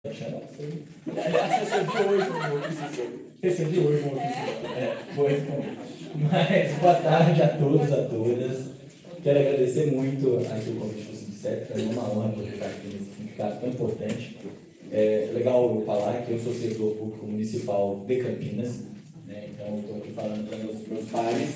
Recebi hoje uma notícia. Mas boa tarde a todos, a todas. Quero agradecer muito aqui o convite do Sindicep, é uma honra poder estar aqui nesse sindicato tão importante. É legal eu falar que eu sou servidor público municipal de Campinas, né? Então estou aqui falando para meus pares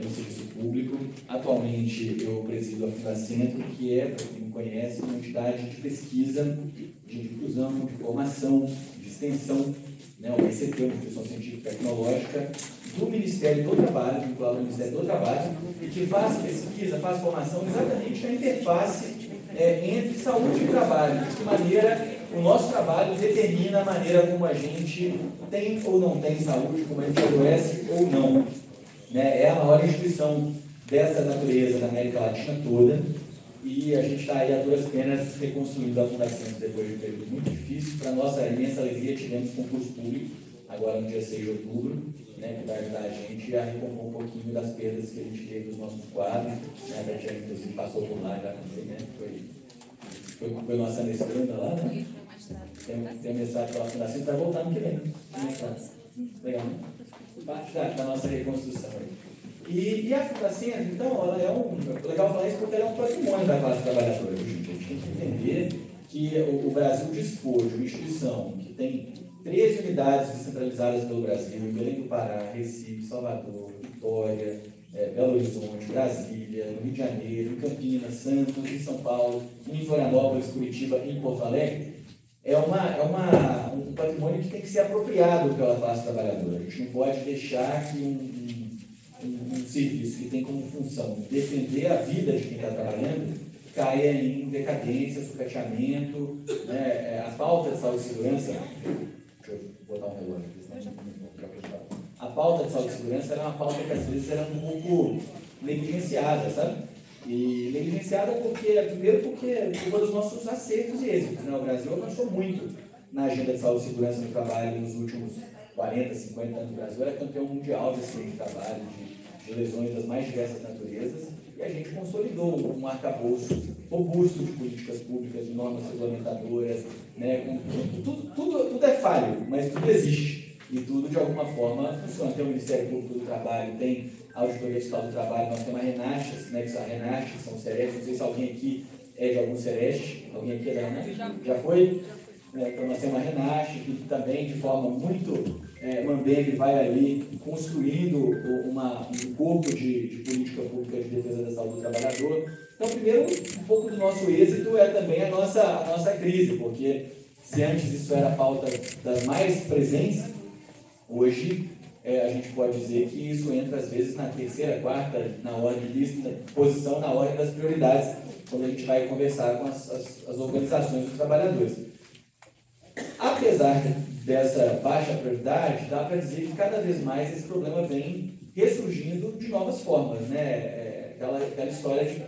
no serviço público. Atualmente eu presido a Fundacentro, que é, para quem não conhece, uma entidade de pesquisa, de difusão, de formação, de extensão, né, o ICT, uma instituição científica e tecnológica, do Ministério do Trabalho, vinculado ao Ministério do Trabalho, e que faz pesquisa, faz formação exatamente na interface entre saúde e trabalho, de que maneira o nosso trabalho determina a maneira como a gente tem ou não tem saúde, como a gente adoece ou não. Né? É a maior instituição dessa natureza da América Latina toda, e a gente está aí a duras penas reconstruindo a Fundação depois de um período muito difícil. Para nossa imensa alegria, tivemos concurso público, agora no dia 6 de outubro, né, que vai ajudar a gente a recompor um pouquinho das perdas que a gente teve dos nossos quadros. Né? A Tatiana, inclusive, passou por lá já também, né? Foi nossa mestranda lá, né? Tem mensagem pela Fundação, vai voltar no que vem. Legal, né? Parte da nossa reconstrução aí. E a Fundação, então, ela é legal falar isso porque ela é um patrimônio da classe trabalhadora hoje em dia. A gente tem que entender que o Brasil dispôs de uma instituição que tem 13 unidades descentralizadas pelo Brasil, em Belém do Pará, Recife, Salvador, Vitória, Belo Horizonte, Brasília, no Rio de Janeiro, em Campinas, Santos, em São Paulo, em Florianópolis, Curitiba e em Porto Alegre. É um patrimônio que tem que ser apropriado pela classe trabalhadora. A gente não pode deixar que um serviço que tem como função defender a vida de quem está trabalhando caia em decadência, sucateamento, né? A pauta de saúde e segurança. Deixa eu botar um relógio aqui, senão a pauta de saúde e segurança era uma pauta que às vezes era um pouco negligenciada, sabe? E negligenciada primeiro porque uma dos nossos acertos e êxitos, né? O Brasil avançou muito na agenda de saúde e segurança no trabalho nos últimos 40, 50 anos. O Brasil era campeão mundial de acidente de trabalho, de lesões das mais diversas naturezas, e a gente consolidou um arcabouço robusto de políticas públicas, de normas regulamentadoras, né? Tudo é falho, mas tudo existe. E tudo, de alguma forma, funciona. Tem o Ministério Público do Trabalho, tem a Auditoria Fiscal do Trabalho, nós temos a Renastes, né, que são a Renastes, são Sereste, não sei se alguém aqui é de algum Sereste, alguém aqui é da Renastes? Já foi? Então nós temos a Renastes, que também, de forma muito mambembe, vai ali construindo um corpo de política pública de defesa da saúde do trabalhador. Então, primeiro, um pouco do nosso êxito é também a nossa crise, porque se antes isso era a pauta das mais presentes, hoje a gente pode dizer que isso entra às vezes na terceira, quarta, na ordem de lista, posição na ordem das prioridades, quando a gente vai conversar com as organizações dos trabalhadores. Apesar dessa baixa prioridade, dá para dizer que cada vez mais esse problema vem ressurgindo de novas formas, né? Aquela história de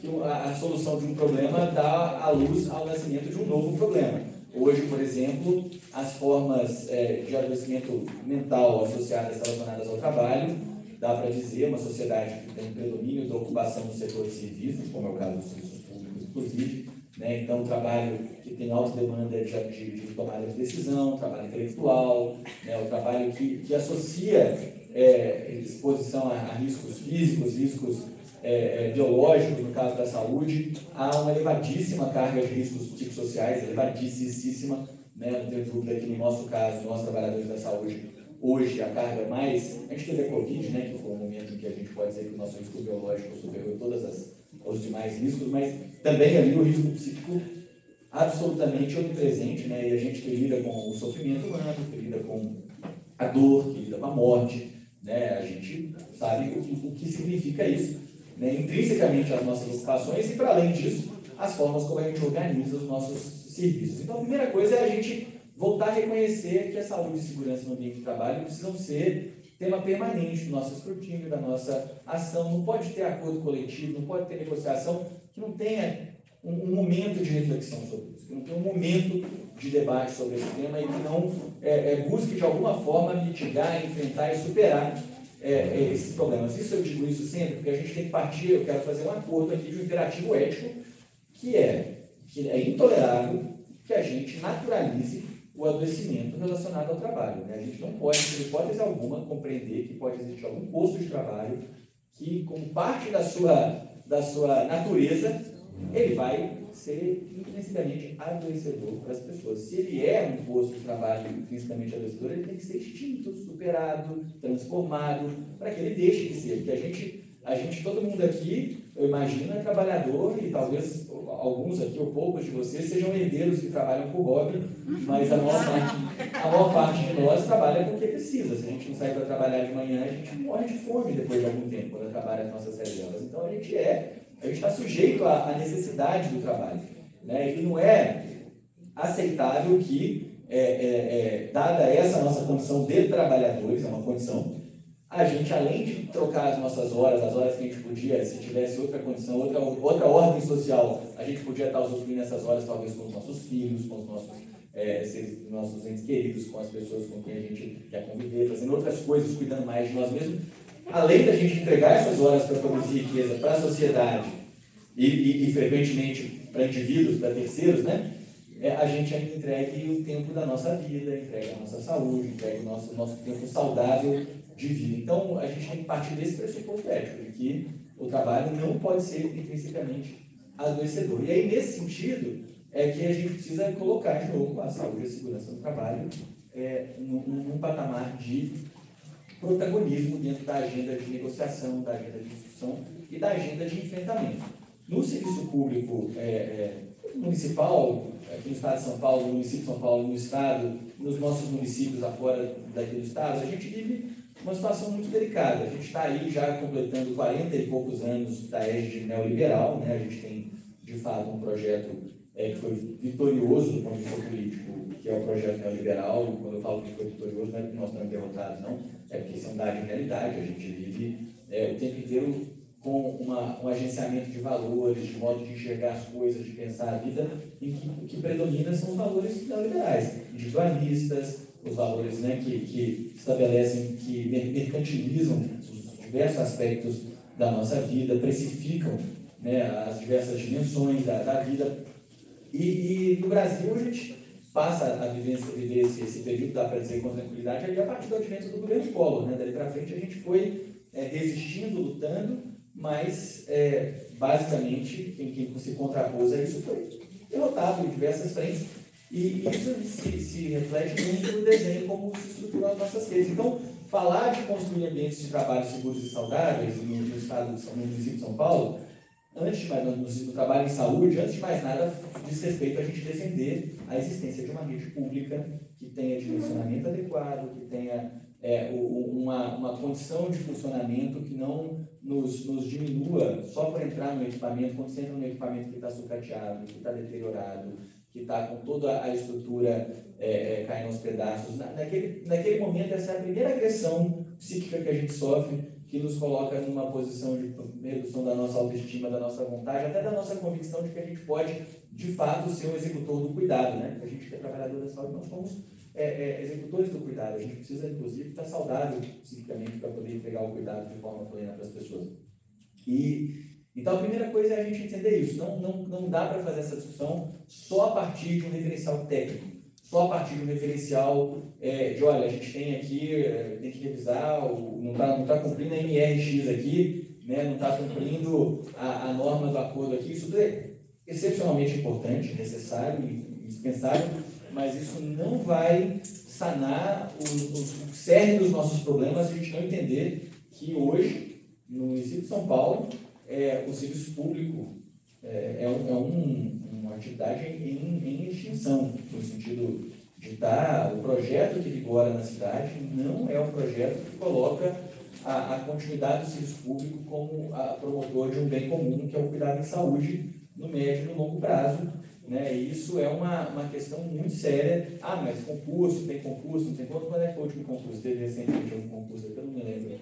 que a solução de um problema dá à luz ao nascimento de um novo problema. Hoje, por exemplo, as formas de adoecimento mental associadas, relacionadas ao trabalho, dá para dizer, uma sociedade que tem predomínio da ocupação do setor de serviços, como é o caso dos serviços públicos, inclusive, né? Então, o trabalho que tem alta demanda de tomada de decisão, trabalho intelectual, né? O trabalho que associa exposição a riscos físicos, riscos biológicos, no caso da saúde, há uma elevadíssima carga de riscos psicossociais, elevadíssima, né? Não tenho dúvida que no nosso caso, nós trabalhadores da saúde, hoje a carga mais... A gente teve a Covid, né? Que foi um momento em que a gente pode dizer que o nosso risco biológico superou todos os demais riscos, mas também ali o risco psíquico absolutamente onipresente, né? E a gente que lida com o sofrimento humano, que lida com a dor, que lida com a morte, né? A gente sabe o que significa isso, né? Intrinsecamente às nossas ocupações e, para além disso, as formas como a gente organiza os nossos serviços. Então, a primeira coisa é a gente voltar a reconhecer que a saúde e segurança no ambiente de trabalho precisam ser tema permanente do nosso escrutínio, da nossa ação. Não pode ter acordo coletivo, não pode ter negociação que não tenha um momento de reflexão sobre isso, que não tenha um momento de debate sobre esse tema e que não busque de alguma forma mitigar, enfrentar e superar esses problemas. Isso eu digo isso sempre, porque a gente tem que partir, eu quero fazer um acordo aqui de um imperativo ético que é intolerável que a gente naturalize o adoecimento relacionado ao trabalho, né? A gente não pode, por hipótese alguma, compreender que pode existir algum posto de trabalho que, como parte da sua natureza, ele vai ser intrinsecamente adoecedor para as pessoas. Se ele é um posto de trabalho intrinsecamente adoecedor, ele tem que ser extinto, superado, transformado, para que ele deixe de ser. Porque a gente, todo mundo aqui, eu imagino, é trabalhador, e talvez alguns aqui, ou poucos de vocês, sejam herdeiros que trabalham por hobby, mas a maior parte de nós trabalha porque precisa. Se a gente não sai para trabalhar de manhã, a gente morre de fome depois de algum tempo, quando trabalha as nossas reservas. Então, a gente está sujeito à necessidade do trabalho, né? E não é aceitável que, dada essa nossa condição de trabalhadores, é uma condição, a gente, além de trocar as nossas horas, as horas que a gente podia, se tivesse outra condição, outra ordem social, a gente podia estar usufruindo essas horas, talvez com os nossos filhos, com os nossos entes queridos, com as pessoas com quem a gente quer conviver, fazendo outras coisas, cuidando mais de nós mesmos. Além da gente entregar essas horas para produzir riqueza para a sociedade e frequentemente para indivíduos, para terceiros, né? A gente ainda entregue o tempo da nossa vida, entregue a nossa saúde, entregue o nosso tempo saudável de vida. Então, a gente tem que partir desse pressuposto ético, de que o trabalho não pode ser intrinsecamente adoecedor. E aí, nesse sentido, é que a gente precisa colocar de novo a saúde e a segurança do trabalho num patamar de protagonismo dentro da agenda de negociação, da agenda de discussão e da agenda de enfrentamento. No serviço público municipal, aqui no estado de São Paulo, no município de São Paulo, no estado, nos nossos municípios afora daqui do estado, a gente vive uma situação muito delicada. A gente está aí já completando 40 e poucos anos da égide neoliberal, né? A gente tem, de fato, um projeto que foi vitorioso do ponto de vista político, que é o projeto neoliberal. Quando eu falo que foi vitorioso, não é porque nós estamos derrotados, não. É porque isso é um dado de realidade. A gente vive o tempo inteiro com um agenciamento de valores, de modo de enxergar as coisas, de pensar a vida, em que o que predomina são os valores neoliberais, individualistas, os valores, né, que estabelecem, que mercantilizam os diversos aspectos da nossa vida, precificam, né, as diversas dimensões da vida. E no Brasil a gente passa a viver esse período, dá para dizer, com tranquilidade, ali a partir do advento do governo Collor, né? Daí para frente a gente foi resistindo, lutando, mas basicamente quem se contrapôs a isso foi derrotado em diversas frentes. E isso se reflete muito no desenho, como se estruturam as nossas redes. Então, falar de construir ambientes de trabalho seguros e saudáveis no estado no município de São Paulo, antes de mais nada, no trabalho em saúde, antes de mais nada, diz respeito a gente defender a existência de uma rede pública que tenha dimensionamento adequado, que tenha uma condição de funcionamento que não nos diminua só por entrar no equipamento, quando você entra no equipamento que está sucateado, que está deteriorado, que está com toda a estrutura caindo aos pedaços. Naquele momento, essa é a primeira agressão psíquica que a gente sofre, que nos coloca numa posição de redução da nossa autoestima, da nossa vontade, até da nossa convicção de que a gente pode, de fato, ser um executor do cuidado, né? Porque a gente que é trabalhador da saúde, nós somos executores do cuidado. A gente precisa, inclusive, estar saudável psiquicamente para poder entregar o cuidado de forma plena para as pessoas. Então, a primeira coisa é a gente entender isso. Não dá para fazer essa discussão só a partir de um referencial técnico, só a partir de um referencial de, olha, a gente tem aqui, tem que revisar, não está cumprindo a MRX aqui, né, não está cumprindo a norma do acordo aqui. Isso é excepcionalmente importante, necessário e indispensável, mas isso não vai sanar o cerne dos nossos problemas se a gente não entender que hoje, no município de São Paulo, o serviço público uma atividade em extinção, no sentido de o projeto que vigora na cidade não é um projeto que coloca a continuidade do serviço público como promotor de um bem comum, que é o cuidado em saúde no médio e no longo prazo, né? E isso é uma questão muito séria. Mas concurso, tem concurso, não tem quanto? Quando é que foi o último concurso? Teve recentemente algum concurso aqui? Eu não me lembro.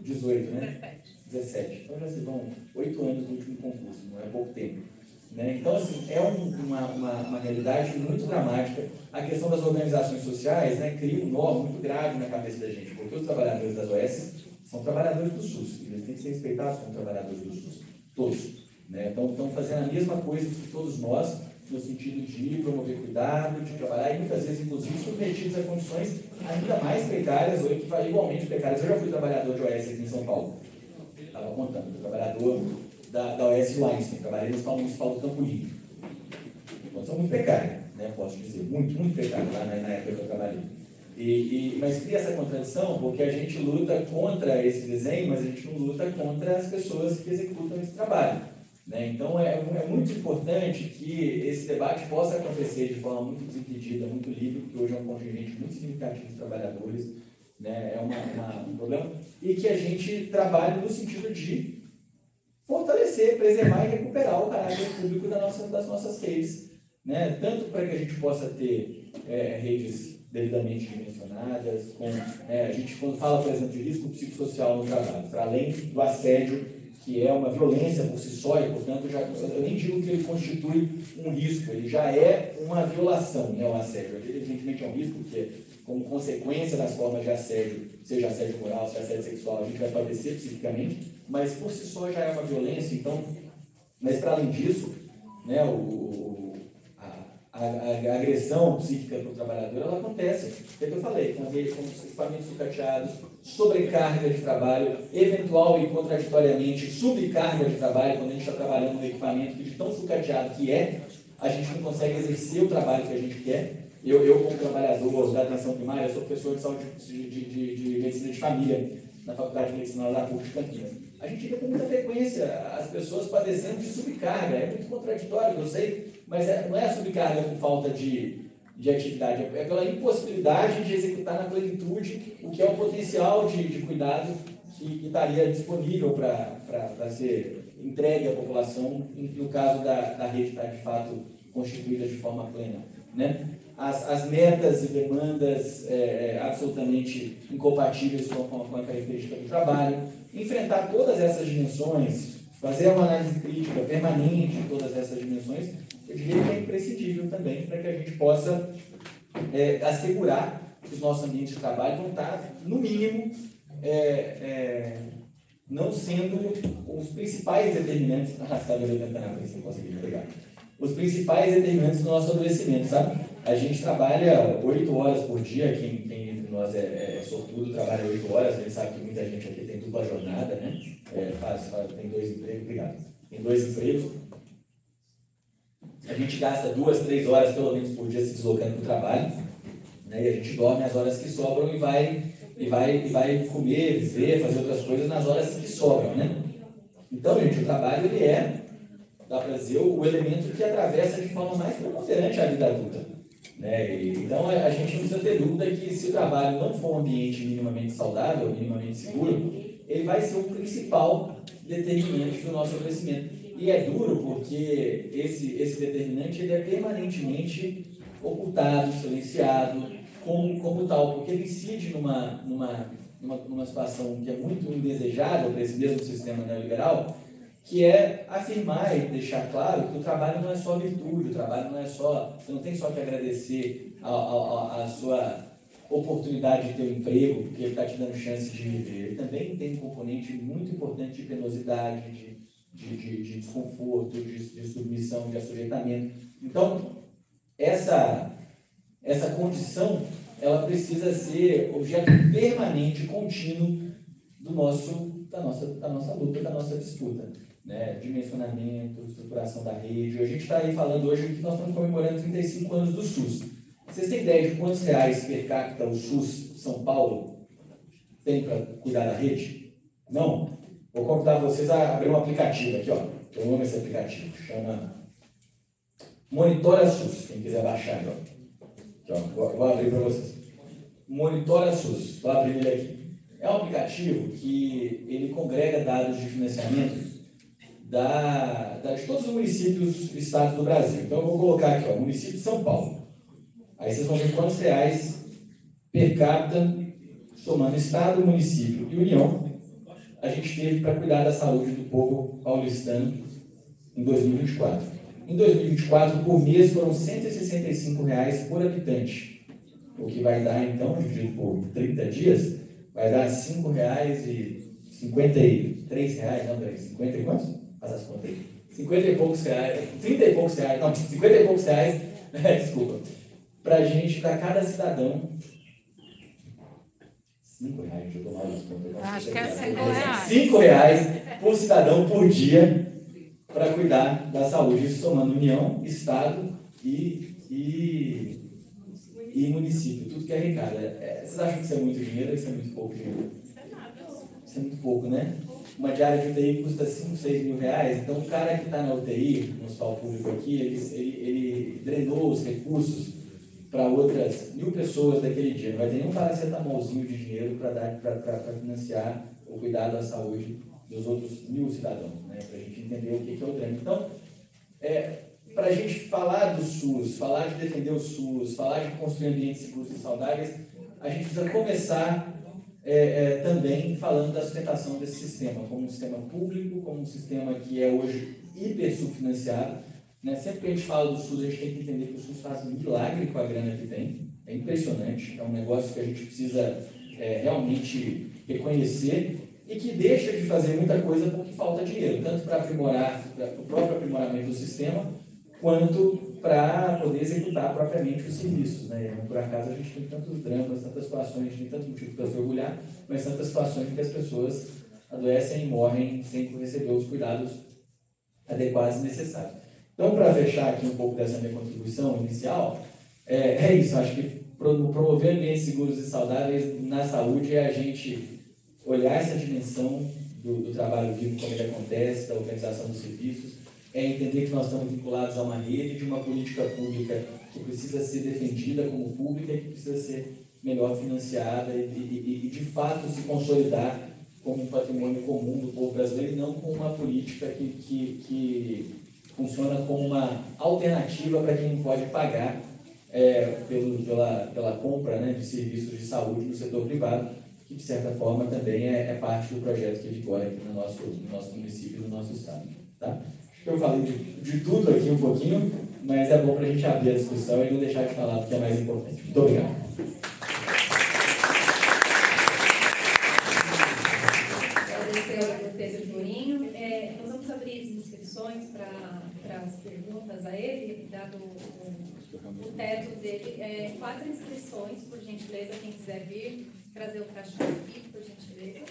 18, né? 17. Então já se vão 8 anos do último concurso, não é pouco tempo, né? Então, assim, é uma realidade muito dramática. A questão das organizações sociais, né, cria um nó muito grave na cabeça da gente, porque os trabalhadores das OS são trabalhadores do SUS, eles têm que ser respeitados como trabalhadores do SUS, todos, né? Então, estão fazendo a mesma coisa que todos nós, no sentido de promover cuidado, de trabalhar, e muitas vezes, inclusive, submetidos a condições ainda mais precárias ou igualmente precárias. Eu já fui trabalhador de OS aqui em São Paulo, estava contando, fui trabalhador da OS Weinstein, trabalhei no Hospital Municipal do Campo Limpo. Condição muito precária, né, posso dizer, muito, muito precária lá na época que eu trabalhei. Mas cria essa contradição porque a gente luta contra esse desenho, mas a gente não luta contra as pessoas que executam esse trabalho, né? Então é muito importante que esse debate possa acontecer de forma muito desimpedida, muito livre, porque hoje é um contingente muito significativo de trabalhadores, né? É um problema, e que a gente trabalhe no sentido de fortalecer, preservar e recuperar o caráter público das nossas redes, né? Tanto para que a gente possa ter redes devidamente dimensionadas, a gente quando fala, por exemplo, de risco psicossocial no trabalho, para além do assédio, que é uma violência por si só, e portanto eu nem digo que ele constitui um risco, ele já é uma violação, né, o assédio. Ele evidentemente é um risco, porque como consequência das formas de assédio, seja assédio moral, seja assédio sexual, a gente vai padecer psiquicamente, mas por si só já é uma violência. Então, mas para além disso, né, a agressão psíquica para o trabalhador, ela acontece, é o que eu falei, com equipamentos sucateados, sobrecarga de trabalho, eventual e contraditoriamente subcarga de trabalho, quando a gente está trabalhando no equipamento que de tão sucateado que a gente não consegue exercer o trabalho que a gente quer. Eu como trabalhador da atenção primária, sou professor de saúde de medicina de família na Faculdade de Medicina da PUC de Campinas. A gente vê com muita frequência as pessoas padecendo de subcarga, é muito contraditório, eu sei, mas não é a subcarga por falta de atividade, é pela impossibilidade de executar na plenitude o que é o potencial de cuidado que estaria disponível para ser entregue à população, no caso da rede estar de fato constituída de forma plena, né? As metas e demandas absolutamente incompatíveis com a característica do trabalho, enfrentar todas essas dimensões, fazer uma análise crítica permanente de todas essas dimensões, eu diria que é imprescindível também para que a gente possa assegurar que os nossos ambientes de trabalho vão estar, no mínimo, não sendo os principais determinantes. Os principais determinantes do nosso adoecimento, sabe? A gente trabalha 8 horas por dia, quem entre nós é sortudo trabalha 8 horas, a gente sabe que muita gente aqui tem dupla jornada, né? Tem 2 empregos, obrigado. Tem 2 empregos. A gente gasta 2, 3 horas pelo menos por dia se deslocando para o trabalho, né? E a gente dorme as horas que sobram e vai comer, viver, fazer outras coisas nas horas que sobram, né? Então, gente, o trabalho ele dá para dizer, o elemento que atravessa de forma mais preponderante a vida adulta, né? Então, a gente não precisa ter dúvida que se o trabalho não for um ambiente minimamente saudável, minimamente seguro, ele vai ser o principal determinante do nosso crescimento. E é duro porque esse determinante ele é permanentemente ocultado, silenciado, como tal, porque ele incide numa situação que é muito indesejável para esse mesmo sistema neoliberal, que é afirmar e deixar claro que o trabalho não é só virtude, o trabalho não é só... Você não tem só que agradecer a sua oportunidade de ter um emprego, porque ele está te dando chance de viver. Ele também tem um componente muito importante de penosidade, de desconforto, de submissão, de assujeitamento. Então, essa condição, ela precisa ser objeto permanente, contínuo da nossa luta, da nossa disputa, né? Dimensionamento, estruturação da rede. A gente está aí falando hoje que nós estamos comemorando 35 anos do SUS. Vocês têm ideia de quantos reais per capita o SUS São Paulo tem para cuidar da rede? Não? Vou convidar vocês a abrir um aplicativo aqui, ó. Eu amo esse aplicativo, chama Monitora SUS, quem quiser baixar, ó. Aqui, ó. Vou abrir para vocês. Monitora SUS, vou abrir ele aqui. É um aplicativo que ele congrega dados de financiamento de todos os municípios e estados do Brasil. Então eu vou colocar aqui, ó, município de São Paulo. Aí vocês vão ver quantos reais per capita, somando estado, município e união, a gente teve para cuidar da saúde do povo paulistano em 2024. Em 2024, por mês, foram R$ 165 por habitante, o que vai dar, então, dividido por 30 dias, vai dar R$ 5,53, não, peraí, 50 e quantos? Faz as contas aí. 50 e poucos reais, 30 e poucos reais, não, 50 e poucos reais, desculpa, pra gente, para cada cidadão, 5 reais, eu tô mal das contas. Acho que é 5 reais. 5 reais por cidadão por dia para cuidar da saúde, isso somando União, Estado e município, tudo que é arrecada. Vocês acham que isso é muito dinheiro ou isso é muito pouco dinheiro? Isso é muito pouco, né? Uma diária de UTI custa 5, 6 mil reais, então o cara que está na UTI, no hospital público aqui, ele drenou os recursos para outras 1.000 pessoas daquele dia. Não vai ter nenhum paracetamolzinho de dinheiro para financiar o cuidado da saúde dos outros 1.000 cidadãos, né? Para a gente entender o que é o dreno. Então, para a gente falar do SUS, falar de defender o SUS, falar de construir ambientes seguros e saudáveis, a gente precisa começar também falando da sustentação desse sistema, como um sistema público, como um sistema que é hoje hiper subfinanciado, né? Sempre que a gente fala do SUS, a gente tem que entender que o SUS faz um milagre com a grana que tem, é impressionante, é um negócio que a gente precisa realmente reconhecer e que deixa de fazer muita coisa porque falta dinheiro, tanto para aprimorar, o próprio aprimoramento do sistema, quanto para poder executar propriamente os serviços, né? Não por acaso a gente tem tantos dramas, tantas situações, a gente tem tantos motivos para se orgulhar, mas tantas situações em que as pessoas adoecem e morrem sem receber os cuidados adequados e necessários. Então, para fechar aqui um pouco dessa minha contribuição inicial, é isso, acho que promover ambientes seguros e saudáveis na saúde é a gente olhar essa dimensão do trabalho vivo, como ele acontece, da organização dos serviços, é entender que nós estamos vinculados a uma rede de uma política pública que precisa ser defendida como pública e que precisa ser melhor financiada e de fato se consolidar como um patrimônio comum do povo brasileiro e não como uma política que funciona como uma alternativa para quem não pode pagar pela compra, né, de serviços de saúde no setor privado, que de certa forma também é parte do projeto que vigora aqui no nosso município e no nosso estado. Tá? Eu falei de tudo aqui um pouquinho, mas é bom para a gente abrir a discussão e não deixar de falar do que é mais importante. Muito obrigado. Agradecer ao Pedro Tourinho. Nós vamos abrir as inscrições para as perguntas a ele, dado o teto dele. 4 inscrições, por gentileza, quem quiser vir, trazer o crachá aqui, por gentileza.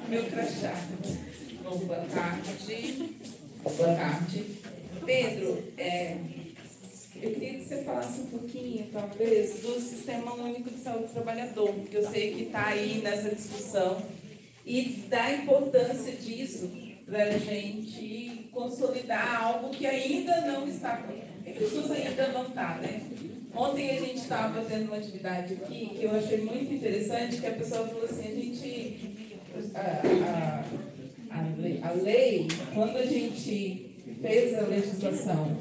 Meu crachá. Bom, boa tarde. Boa tarde. Pedro, eu queria que você falasse um pouquinho, talvez, do Sistema Único de Saúde do Trabalhador, porque eu sei que está aí nessa discussão, e da importância disso para a gente consolidar algo que ainda não está, que o SUS ainda não está, né? Ontem a gente estava tendo uma atividade aqui que eu achei muito interessante, que a pessoa falou assim, a lei, quando a gente fez a legislação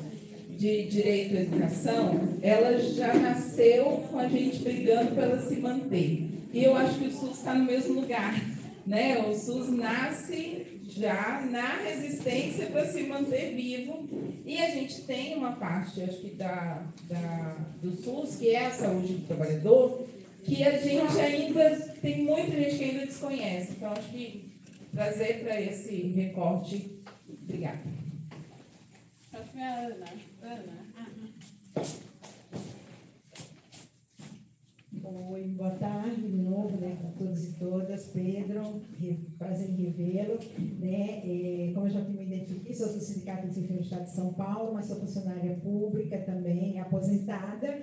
de direito à educação, ela já nasceu com a gente brigando para ela se manter. E eu acho que o SUS está no mesmo lugar, né? O SUS nasce já na resistência para se manter vivo, e a gente tem uma parte, acho que do SUS, que é a saúde do trabalhador, que a gente ainda, tem muita gente que ainda desconhece. Então, acho que trazer para esse recorte. Obrigada. Acho que é a Ana. Oi, boa tarde de novo, né, para todos e todas. Pedro, prazer em revê-lo. Né? Como eu já me identifiquei, sou do Sindicato dos Enfermeiros do Estado de São Paulo, mas sou funcionária pública também, aposentada.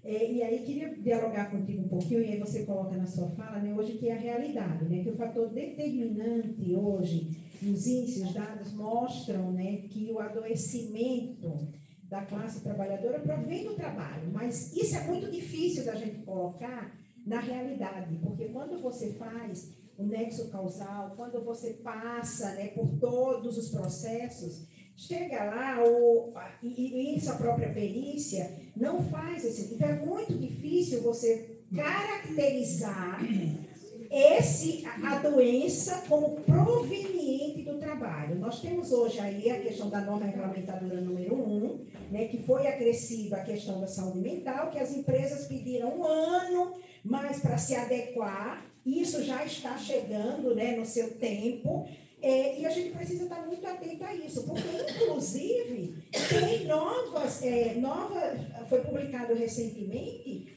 E aí queria dialogar contigo um pouquinho, e aí você coloca na sua fala, né, hoje, que é a realidade, né, que o fator determinante hoje, os índices, os dados mostram, né, que o adoecimento da classe trabalhadora provém do trabalho, mas isso é muito difícil da gente colocar na realidade, porque quando você faz o nexo causal, quando você passa, né, por todos os processos, chega lá, e essa própria perícia não faz esse. Então, é muito difícil você caracterizar a doença como proveniente do trabalho. Nós nós temos hoje aí a questão da norma regulamentadora número 1, né, que foi acrescido a questão da saúde mental, que as empresas pediram 1 ano, mas para se adequar, isso já está chegando, né, no seu tempo, e a gente precisa estar muito atento a isso, porque, inclusive, tem foi publicado recentemente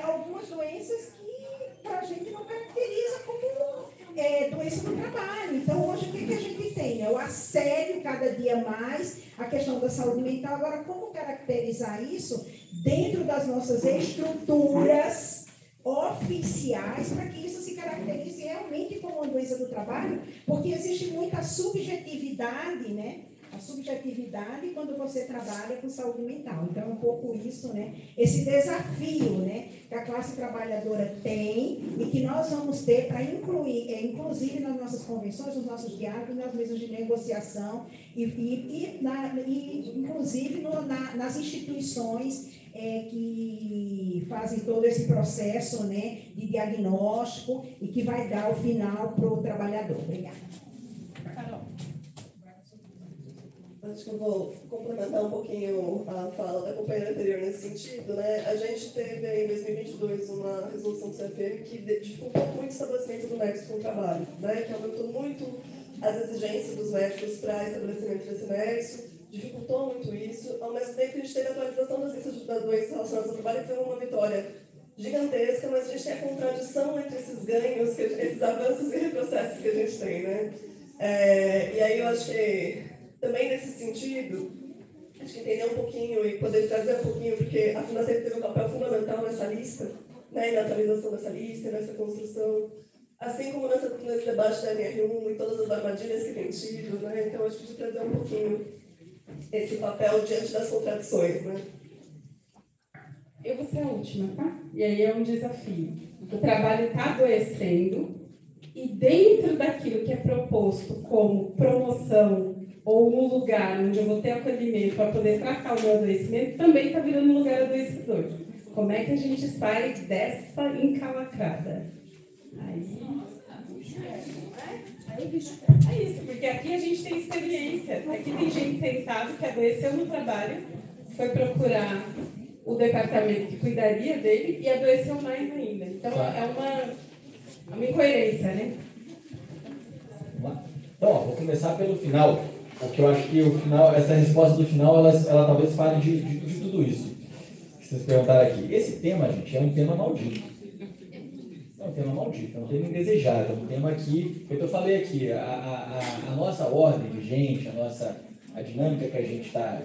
algumas doenças que para a gente não caracteriza como doença do trabalho. Então, hoje, o que a gente tem? É o assédio cada dia mais, a questão da saúde mental. Agora, como caracterizar isso dentro das nossas estruturas oficiais para que isso se caracterize realmente como uma doença do trabalho? Porque existe muita subjetividade, né? A subjetividade quando você trabalha com saúde mental. Então, é um pouco isso, né? Esse desafio, né, que a classe trabalhadora tem e que nós vamos ter para incluir, inclusive nas nossas convenções, nos nossos diálogos, nas mesas de negociação e inclusive nas instituições que fazem todo esse processo, né, de diagnóstico e que vai dar o final para o trabalhador. Obrigada. Carol. Acho que eu vou complementar um pouquinho a fala da companheira anterior nesse sentido, né? A gente teve aí em 2022 uma resolução do CFM que dificultou muito o estabelecimento do nexo com o trabalho, né? Que aumentou muito as exigências dos médicos para estabelecimento desse nexo, dificultou muito isso, ao mesmo tempo que a gente teve a atualização das listas das doenças relacionadas ao trabalho, que foi uma vitória gigantesca, mas a gente tem a contradição entre esses ganhos, esses avanços e retrocessos que a gente tem, né? E aí eu acho que também nesse sentido, acho que entender um pouquinho e poder trazer um pouquinho, porque a Fundação teve um papel fundamental nessa lista, né, na atualização dessa lista, nessa construção, assim como nesse debate da NR1 e todas as armadilhas que tem tido, né? Então acho que de trazer um pouquinho esse papel diante das contradições, né? Eu vou ser a última, tá? E aí é um desafio. O trabalho está adoecendo e dentro daquilo que é proposto como promoção ou um lugar onde eu vou ter acolhimento para poder tratar o meu adoecimento, também está virando um lugar adoecedor. Como é que a gente sai dessa encalacrada? É isso, porque aqui a gente tem experiência. Aqui tem gente sentada que adoeceu no trabalho, foi procurar o departamento que cuidaria dele e adoeceu mais ainda. Então, é uma incoerência, né? Então, vou começar pelo final, porque eu acho que o final, essa resposta do final, ela talvez fale de tudo isso que vocês perguntaram aqui. Esse tema, gente, é um tema maldito. É um tema maldito, é um tema indesejado, é um tema que, como eu falei aqui, a nossa ordem de gente, a dinâmica que a gente está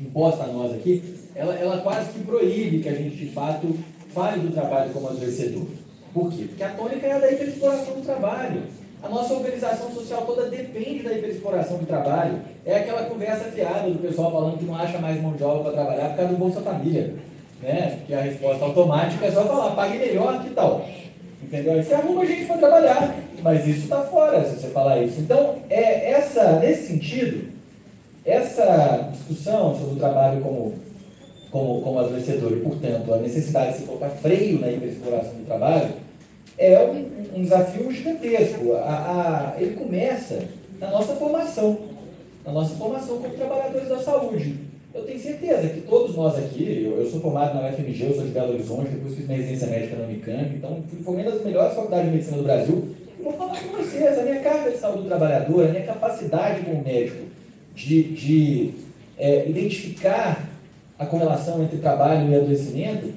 imposta a nós aqui, ela quase que proíbe que a gente, de fato, fale do trabalho como adoecedor. Por quê? Porque a tônica é da hiperexploração do trabalho. A nossa organização social toda depende da hiperexploração do trabalho. É aquela conversa fiada do pessoal falando que não acha mais mão de obra para trabalhar por causa do Bolsa Família. Né? Que a resposta automática é só falar, pague melhor, que tal? Entendeu? Aí você arruma gente para trabalhar, mas isso está fora se você falar isso. Então, nesse sentido, essa discussão sobre o trabalho como adoecedor e, portanto, a necessidade de se colocar freio na hiperexploração do trabalho é um desafio gigantesco. Ele começa na nossa formação como trabalhadores da saúde. Eu tenho certeza que todos nós aqui, eu sou formado na UFMG, eu sou de Belo Horizonte, depois fiz minha residência médica na Unicamp, então fui formado nas melhores faculdades de medicina do Brasil, e vou falar com vocês, a minha carga de saúde do trabalhador, a minha capacidade como médico de identificar a correlação entre trabalho e adoecimento,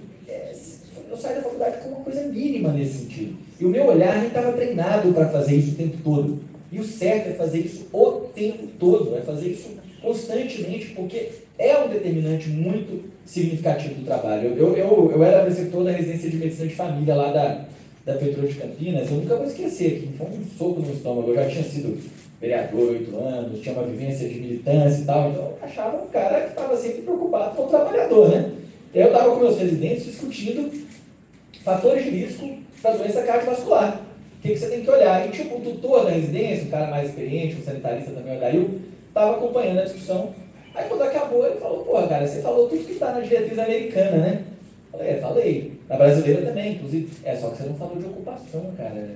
eu saí da faculdade com uma coisa mínima nesse sentido. E o meu olhar nem estava treinado para fazer isso o tempo todo. E o certo é fazer isso o tempo todo, é fazer isso constantemente, porque é um determinante muito significativo do trabalho. Eu era preceptor da residência de medicina de família lá da Prefeitura de Campinas, eu nunca vou esquecer, que foi um soco no estômago. Eu já tinha sido vereador 8 anos, tinha uma vivência de militância e tal, então eu achava um cara que estava sempre preocupado com o trabalhador, né? Eu estava com meus residentes discutindo fatores de risco para doença cardiovascular. O que você tem que olhar? E tipo, o tutor da residência, um cara mais experiente, um sanitarista também, o Adail, estava acompanhando a discussão. Aí quando acabou, ele falou, porra, cara, você falou tudo que está na diretriz americana, né? Falei, falei. Na brasileira também, inclusive. Só que você não falou de ocupação, cara.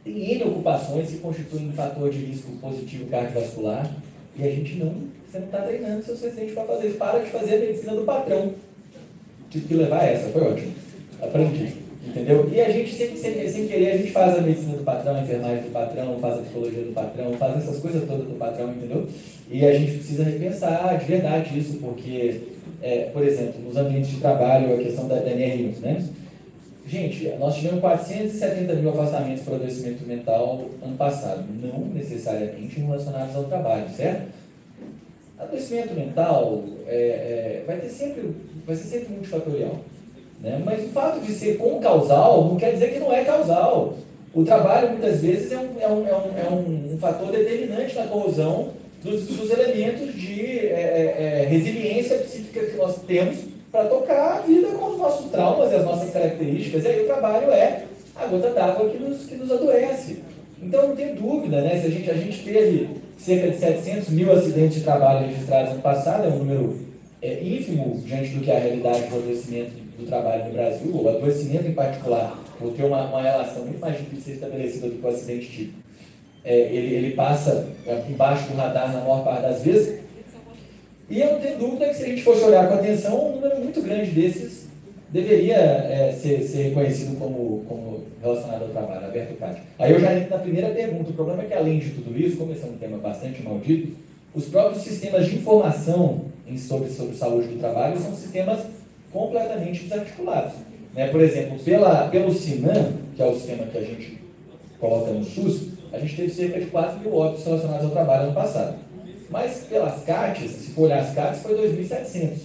tem N ocupações que constituem um fator de risco positivo cardiovascular e a gente você não está treinando seus residentes para fazer isso. Para de fazer a medicina do patrão. Tive que levar essa, foi ótimo. Aprendi. Entendeu? E a gente sem querer, a gente faz a medicina do patrão, a enfermagem do patrão, faz a psicologia do patrão, faz essas coisas todas do patrão, entendeu? E a gente precisa repensar de verdade isso, porque, por exemplo, nos ambientes de trabalho, a questão da NR1, né? Gente, nós tivemos 470 mil afastamentos por adoecimento mental ano passado, não necessariamente relacionados ao trabalho, certo? Adoecimento mental vai ser sempre multifatorial. Né? Mas o fato de ser concausal não quer dizer que não é causal. O trabalho, muitas vezes, é um fator determinante na corrosão dos elementos de resiliência psíquica que nós temos para tocar a vida com os nossos traumas e as nossas características. E aí o trabalho é a gota d'água que nos adoece. Então, não tem dúvida, né? Se a gente teve cerca de 700 mil acidentes de trabalho registrados no passado, é um número ínfimo diante do que é a realidade do adoecimento do trabalho no Brasil, o adoecimento em particular, por ter uma relação muito mais difícil de estabelecida do que o acidente típico. Ele passa embaixo do radar na maior parte das vezes, e eu não tenho dúvida que se a gente fosse olhar com atenção, um número muito grande desses deveria ser reconhecido como relacionado ao trabalho, aberto o CAD. Aí eu já entro na primeira pergunta. O problema é que, além de tudo isso, como esse é um tema bastante maldito, os próprios sistemas de informação sobre saúde do trabalho são sistemas completamente desarticulados. Né? Por exemplo, pelo SINAM, que é o sistema que a gente coloca no SUS, a gente teve cerca de 4 mil óbitos relacionados ao trabalho ano passado. Mas pelas CATs, se for olhar as CATs, foi 2.700.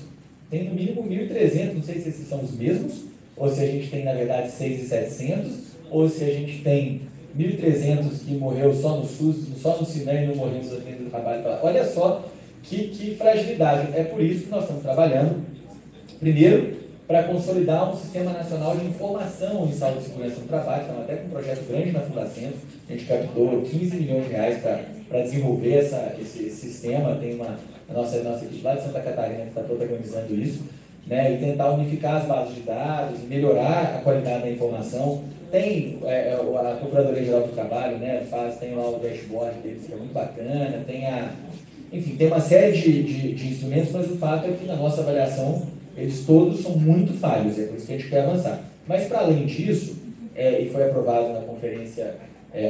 Tem no mínimo 1.300, não sei se esses são os mesmos, ou se a gente tem, na verdade, 6.700, ou se a gente tem 1.300 que morreu só no SUS, só no SINAM e não morreu nos acidentes do trabalho. Olha só que fragilidade. É por isso que nós estamos trabalhando, primeiro, para consolidar um sistema nacional de informação em saúde e segurança no trabalho. Estamos até com um projeto grande na Fundacentro. A gente captou 15 milhões de reais para desenvolver esse sistema. Tem a nossa equipe lá de Santa Catarina que está protagonizando isso, né? E tentar unificar as bases de dados, melhorar a qualidade da informação. Tem a Procuradoria Geral do Trabalho, né? Tem lá o dashboard deles, que é muito bacana. Enfim, tem uma série de instrumentos, mas o fato é que na nossa avaliação eles todos são muito falhos, é por isso que a gente quer avançar. Mas, para além disso, e foi aprovado na Conferência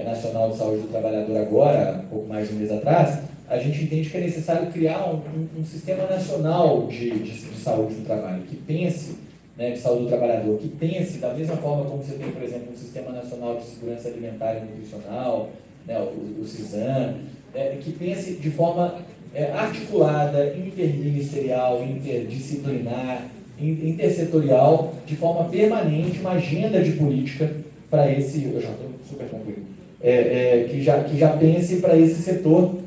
Nacional de Saúde do Trabalhador agora, um pouco mais de um mês atrás, a gente entende que é necessário criar um sistema nacional de saúde do trabalho, que pense, né, de saúde do trabalhador, que pense da mesma forma como você tem, por exemplo, um Sistema Nacional de Segurança Alimentar e Nutricional, né, o CISAM, que pense de forma articulada, interministerial, interdisciplinar, intersetorial, de forma permanente, uma agenda de política para esse, eu já estou super concluído, que já pense para esse setor,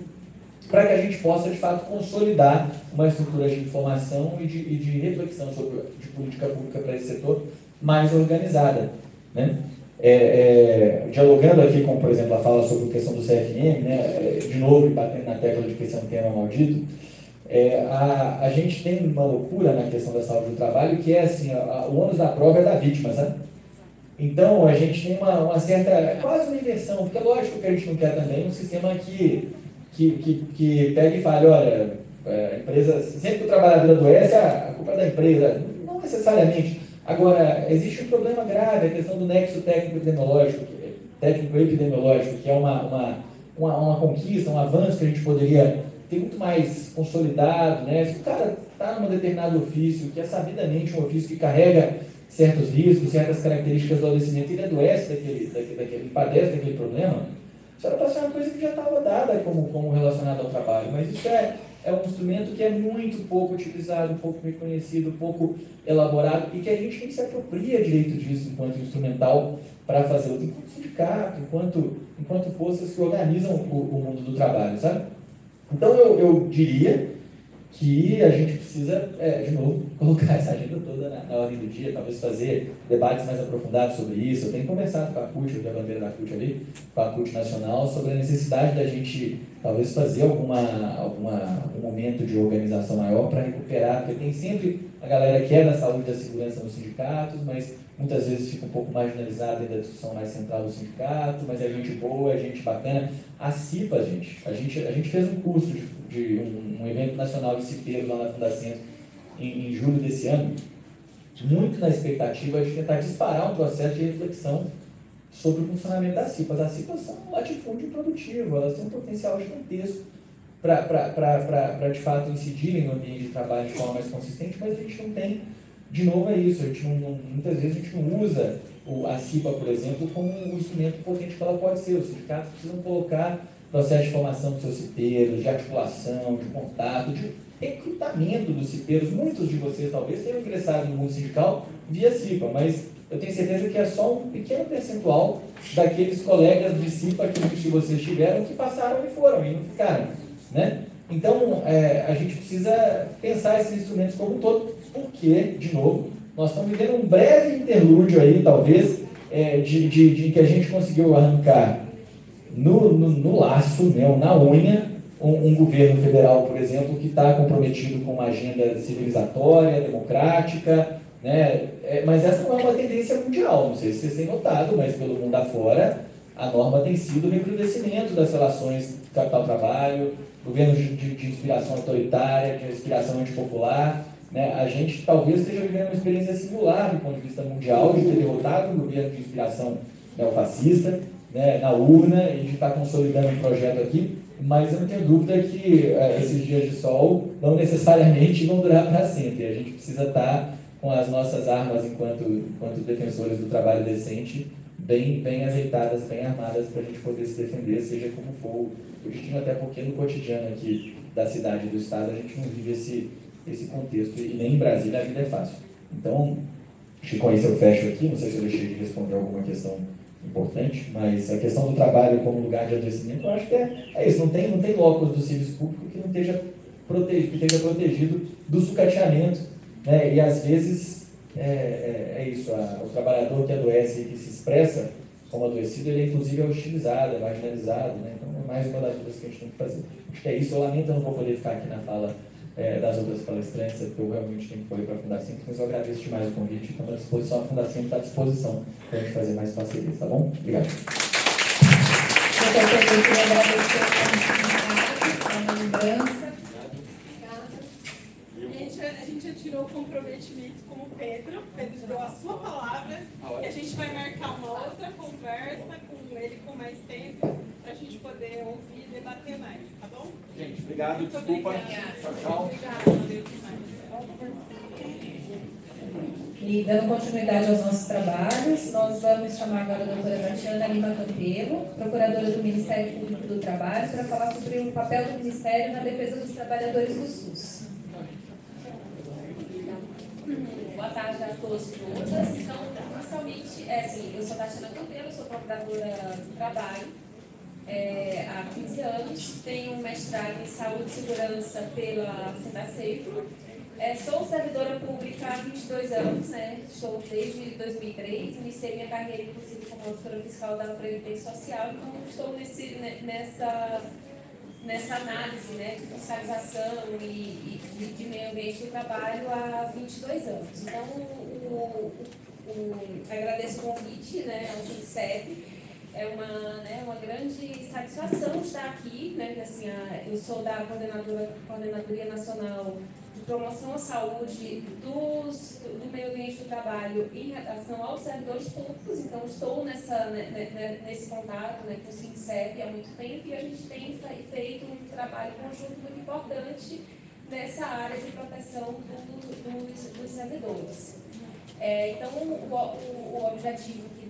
para que a gente possa, de fato, consolidar uma estrutura de informação e de reflexão de política pública para esse setor mais organizada, né? Dialogando aqui com, por exemplo, a fala sobre a questão do CFM, né, de novo, batendo na tecla de que esse é um tema maldito, a gente tem uma loucura na questão da saúde do trabalho, que é assim, o ônus da prova é da vítima, sabe? Então, a gente tem uma certa, quase uma inversão, porque é lógico que a gente não quer também um sistema que pega e fale, olha, a empresa, sempre que o trabalhador adoece, a culpa é da empresa. Não necessariamente. Agora, existe um problema grave, a questão do nexo técnico-epidemiológico, que é uma conquista, um avanço que a gente poderia ter muito mais consolidado, né? Se o cara está num determinado ofício, que é sabidamente um ofício que carrega certos riscos, certas características do adoecimento, ele adoece ele padece daquele problema, isso era para ser uma coisa que já estava dada como relacionada ao trabalho, mas isso é um instrumento que é muito pouco utilizado, pouco reconhecido, pouco elaborado, e que a gente nem se apropria direito disso enquanto instrumental para fazer enquanto sindicato, enquanto forças que organizam o mundo do trabalho, sabe? Então eu diria que a gente precisa, de novo, colocar essa agenda toda na ordem do dia, talvez fazer debates mais aprofundados sobre isso. Eu tenho conversado com a CUT, eu vi a bandeira da CUT ali, com a CUT Nacional, sobre a necessidade da gente, talvez, fazer um momento de organização maior para recuperar, porque tem sempre a galera que é da saúde e da segurança nos sindicatos, mas muitas vezes fica um pouco marginalizada dentro da discussão mais central do sindicato, mas é gente boa, é gente bacana. A CIPA, a gente fez um curso de um evento nacional de cipeiros lá na Fundacentro em julho desse ano, muito na expectativa de tentar disparar um processo de reflexão sobre o funcionamento das CIPAs. As CIPAs são um latifúndio produtivo, elas têm um potencial gigantesco para de fato incidirem no ambiente de trabalho de forma mais consistente, mas a gente não tem, de novo é isso, muitas vezes a gente não usa a CIPA, por exemplo, como um instrumento potente que ela pode ser. Os sindicatos precisam colocar processo de formação dos seus cipeiros, de articulação, de contato, de recrutamento dos cipeiros. Muitos de vocês talvez tenham ingressado no mundo sindical via CIPA, mas eu tenho certeza que é só um pequeno percentual daqueles colegas de CIPA que vocês tiveram que passaram e foram, e não ficaram, né? Então, a gente precisa pensar esses instrumentos como um todo, porque, de novo, nós estamos vivendo um breve interlúdio aí, talvez, de que a gente conseguiu arrancar no laço, né, ou na unha, um governo federal, por exemplo, que está comprometido com uma agenda civilizatória, democrática, né? Mas essa não é uma tendência mundial, não sei se vocês têm notado, mas pelo mundo afora, a norma tem sido o recrudescimento das relações capital-trabalho, governos de inspiração autoritária, de inspiração antipopular, né? A gente talvez esteja vivendo uma experiência singular do ponto de vista mundial, de ter derrotado um governo de inspiração neofascista, né, na urna, e a gente está consolidando um projeto aqui, mas eu não tenho dúvida que esses dias de sol não necessariamente vão durar para sempre. A gente precisa estar com as nossas armas enquanto defensores do trabalho decente bem ajeitadas, bem armadas, para a gente poder se defender, seja como for o destino, até porque no cotidiano aqui da cidade e do estado a gente não vive esse contexto, e nem em Brasília a vida é fácil. Então, acho que com isso eu fecho aqui, não sei se eu deixei de responder alguma questão importante, mas a questão do trabalho como lugar de adoecimento, eu acho que é isso, não tem locus do serviço público que não esteja protegido do sucateamento, né? E às vezes é isso, o trabalhador que adoece e que se expressa como adoecido, ele inclusive é hostilizado, é marginalizado, né? Então é mais uma das coisas que a gente tem que fazer. Acho que é isso, eu lamento eu não vou poder ficar aqui na fala das outras palestrantes, porque eu realmente tenho que correr para a Fundacentro, mas eu agradeço demais o convite, então à disposição, a Fundacentro está à disposição para a gente fazer mais parcerias, tá bom? Obrigado. Eu queria agradecer a lembrança. A gente já tirou o comprometimento com o Pedro deu a sua palavra, e a gente vai marcar uma outra conversa com ele com mais tempo, para a gente poder ouvir e debater mais, tá bom? Gente, obrigado, muito desculpa. Obrigada. Tchau, tchau. Obrigada, valeu demais. E dando continuidade aos nossos trabalhos, nós vamos chamar agora a doutora Tatiana Lima Campelo, procuradora do Ministério Público do Trabalho, para falar sobre o papel do Ministério na defesa dos trabalhadores do SUS. Boa tarde a todos e todas. Então, inicialmente, eu sou Tatiana Campelo, sou procuradora do Trabalho há 15 anos, tenho um mestrado em Saúde e Segurança pela Fundacentro. Sou servidora pública há 22 anos, né? Estou desde 2003, iniciei minha carreira, inclusive, como auditora fiscal da Previdência Social, então estou nessa análise, né, de fiscalização e de meio ambiente do trabalho há 22 anos. Então, agradeço o convite, né, ao SINCEP. É uma grande satisfação estar aqui, né, assim, eu sou da Coordenadoria Nacional de Promoção à Saúde do Meio Ambiente do Trabalho em relação aos servidores públicos, então estou nesse contato, né, com o SINCEP há muito tempo, e a gente tem feito um trabalho conjunto muito importante nessa área de proteção dos servidores. Então, o objetivo aqui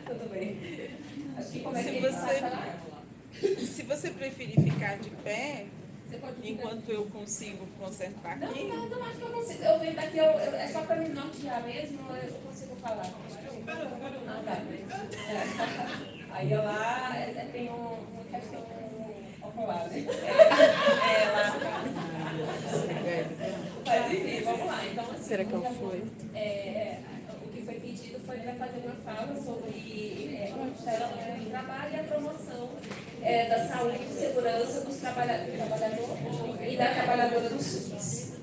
tudo bem. Acho que como é que Se você preferir ficar de pé, enquanto eu consigo consertar aqui. Não, acho que eu consigo. Eu venho daqui, é só para me nortear mesmo, eu consigo falar. Não, tá. Aí lá tem uma questão ocular, né? Lá. Mas enfim, vamos lá. Então, assim, será que eu fui? O que foi pedido foi para fazer uma fala sobre o Ministério do Trabalho e a promoção da saúde e segurança dos trabalhadores e da trabalhadora do SUS.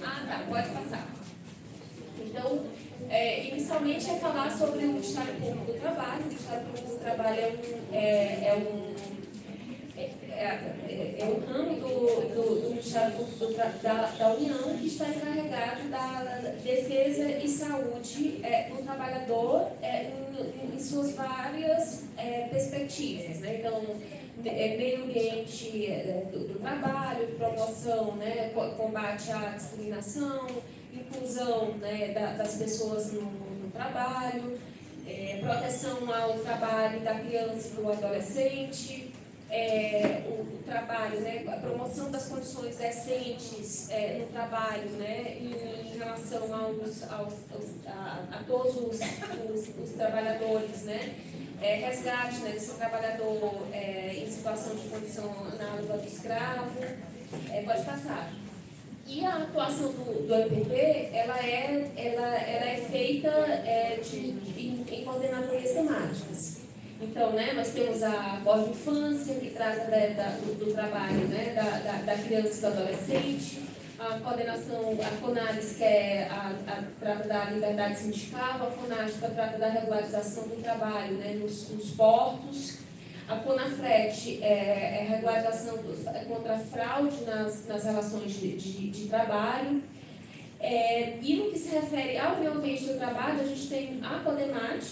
Ah, tá, pode passar. Então, inicialmente é falar sobre o Ministério Público do Trabalho. O Ministério Público do Trabalho é um ramo do Ministério Público da União que está encarregado da defesa e saúde do trabalhador em suas várias perspectivas, né? Então, meio ambiente do trabalho, promoção, né, combate à discriminação, inclusão, né, das pessoas no trabalho, proteção ao trabalho da criança e do adolescente, o trabalho, né, a promoção das condições decentes no trabalho, né, em relação a todos os trabalhadores, né, resgate, né, desse trabalhador em situação de condição análoga do escravo. Pode passar. E a atuação do MPT, ela é feita em coordenadorias temáticas. Então, né, nós temos a pós-infância, que trata do trabalho, né, da criança e do adolescente, a coordenação, a CONADES, que trata da liberdade sindical, a FONAGE, que trata da regularização do trabalho, né, nos portos, a CONAFRET é a regularização contra a fraude nas relações de trabalho. E no que se refere ao meio ambiente do trabalho, a gente tem a CODEMAT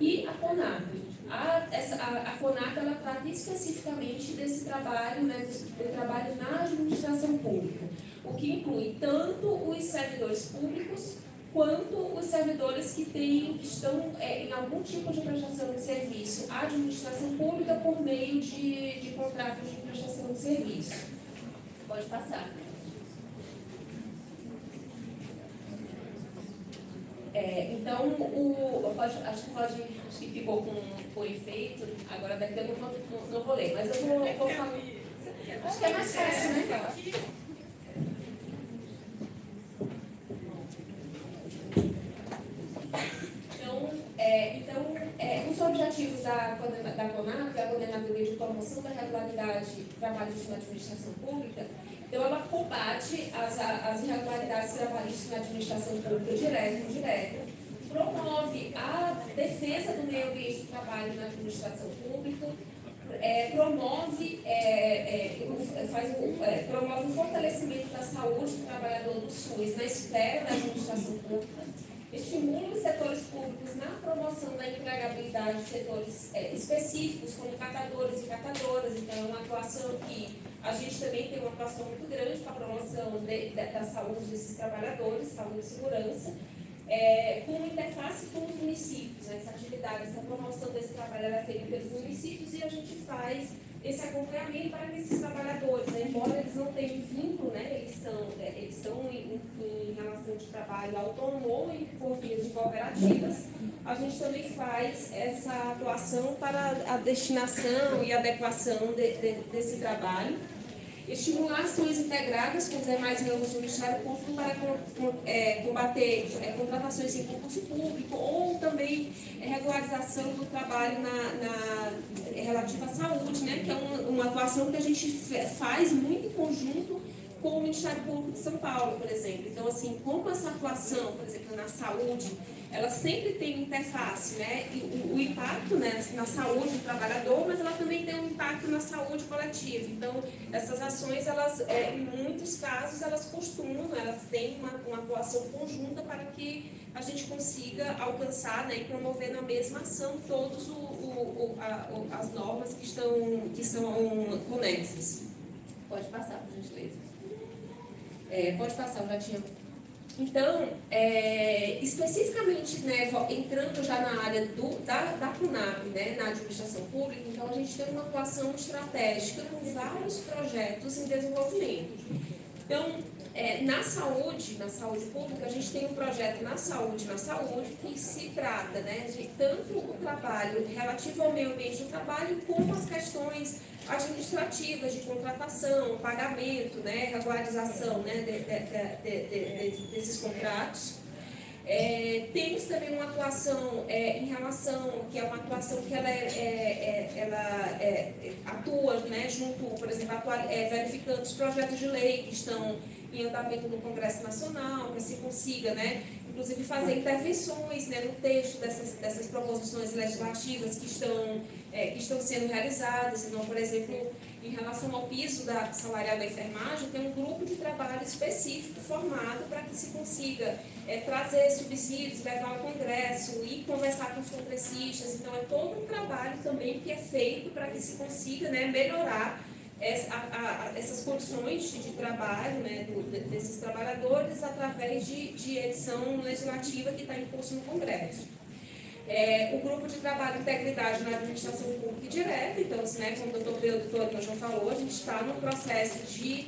e a CONAP. A CONAP, ela trata especificamente desse trabalho, né, do trabalho na administração pública, o que inclui tanto os servidores públicos quanto os servidores que estão em algum tipo de prestação de serviço à administração pública por meio de contratos de prestação de serviço. Pode passar. Então, acho que ficou com efeito, agora daqui eu não vou ler, mas eu vou falar. Acho que é mais fácil, né? Os objetivos da CONAP, a Coordenadoria de Promoção da Regularidade Trabalhista na Administração Pública, então ela combate as irregularidades trabalhistas na administração pública direta e indireta, promove a defesa do meio ambiente do trabalho na administração pública, promove o fortalecimento da saúde do trabalhador do SUS na esfera da administração pública, estimula os setores públicos na promoção da empregabilidade de setores específicos, como catadores e catadoras. Então, é uma atuação que a gente também tem uma atuação muito grande para a promoção da saúde desses trabalhadores, saúde e segurança, com interface com os municípios. Essa atividade, essa promoção desse trabalho é feita pelos municípios e a gente faz esse acompanhamento para que esses trabalhadores, né, embora eles não tenham vínculo, né, eles estão em relação de trabalho autônomo ou por vias de cooperativas, a gente também faz essa atuação para a destinação e adequação desse trabalho. Estimular ações integradas com os demais órgãos do Ministério Público para combater contratações em concurso público ou também regularização do trabalho relativa à saúde, né, que é uma atuação que a gente faz muito em conjunto com o Ministério Público de São Paulo, por exemplo. Então, assim, como essa atuação, por exemplo, na saúde, ela sempre tem interface, né, e o impacto, né, na saúde do trabalhador, mas ela também tem um impacto na saúde coletiva. Então, essas ações, elas, em muitos casos, elas têm uma atuação conjunta para que a gente consiga alcançar, né, e promover na mesma ação todas as normas que são conexas. Pode passar, por gentileza. Pode passar, eu já tinha. Então, especificamente, né, entrando já na área da CONAP, né, na administração pública, então a gente tem uma atuação estratégica com vários projetos em desenvolvimento. Então, na saúde pública, a gente tem um projeto na saúde, que se trata, né, de tanto o trabalho relativo ao meio ambiente do trabalho, como as questões administrativas de contratação, pagamento, né, regularização, né, desses contratos. Temos também uma atuação em relação, que é uma atuação que ela atua, né, junto, por exemplo, verificando os projetos de lei que estão em andamento no Congresso Nacional, para se consiga, né, inclusive fazer intervenções, né, no texto dessas proposições legislativas que estão sendo realizadas. Então, por exemplo, em relação ao piso salarial da enfermagem, tem um grupo de trabalho específico formado para que se consiga trazer subsídios, levar ao Congresso e conversar com os congressistas. Então, é todo um trabalho também que é feito para que se consiga, né, melhorar essas condições de trabalho, né, desses trabalhadores através de edição legislativa que está em curso no Congresso. O grupo de trabalho Integridade na Administração Pública e Direta, então, né, como o doutor já falou, a gente está no processo de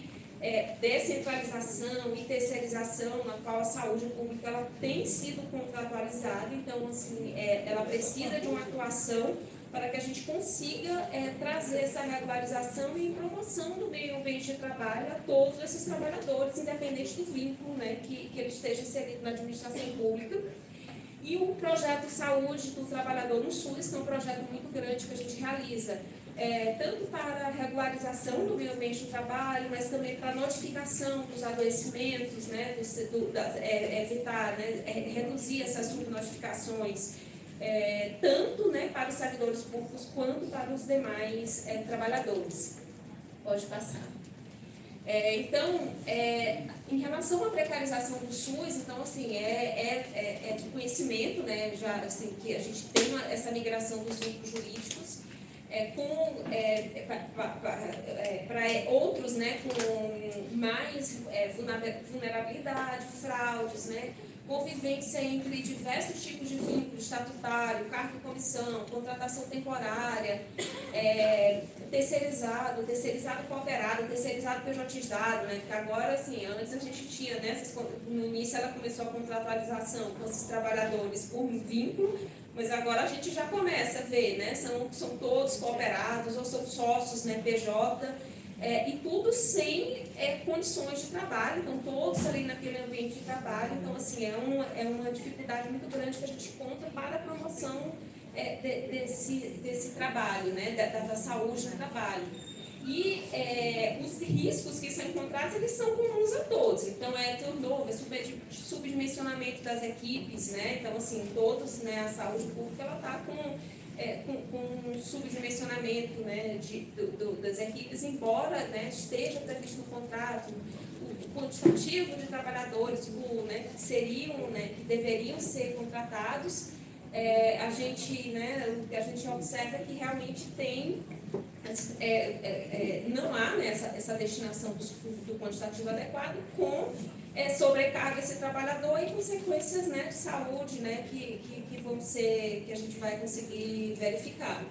descentralização e terceirização, na qual a saúde pública ela tem sido contratualizada, então, assim, ela precisa de uma atuação para que a gente consiga trazer essa regularização e promoção do meio ambiente de trabalho a todos esses trabalhadores, independente do vínculo, né, que ele esteja inserido na administração pública. E o projeto Saúde do Trabalhador no SUS, que é um projeto muito grande que a gente realiza, tanto para a regularização do meio ambiente do trabalho, mas também para a notificação dos adoecimentos, né, evitar, né, reduzir essas subnotificações, tanto, né, para os servidores públicos quanto para os demais trabalhadores. Pode passar. Então, em relação à precarização do SUS, então, assim, de conhecimento, né, já, assim, que a gente tem essa migração dos vínculos jurídicos para outros, né, com mais vulnerabilidade, fraudes, né, convivência entre diversos tipos de vínculos, estatutário, cargo e comissão, contratação temporária, terceirizado cooperado, terceirizado pejotizado, né? Porque agora, assim, antes a gente tinha, né, no início ela começou a contratualização com esses trabalhadores por vínculo, mas agora a gente já começa a ver, né, são todos cooperados ou são sócios, né, PJ, e tudo sem condições de trabalho, então todos ali naquele ambiente de trabalho, então assim, é uma dificuldade muito grande que a gente encontra para a promoção desse trabalho, né, da saúde no trabalho. E os riscos que são encontrados, eles são comuns a todos, então turnover, subdimensionamento das equipes, né, então assim, todos, né, a saúde pública, ela está com um subdimensionamento, né, das equipes, embora, né, esteja previsto no contrato o quantitativo de trabalhadores né, que seriam, né, que deveriam ser contratados, a gente observa que realmente tem, não há, né, essa destinação do quantitativo adequado com sobrecarga esse trabalhador e consequências, né, de saúde, né, que a gente vai conseguir verificar.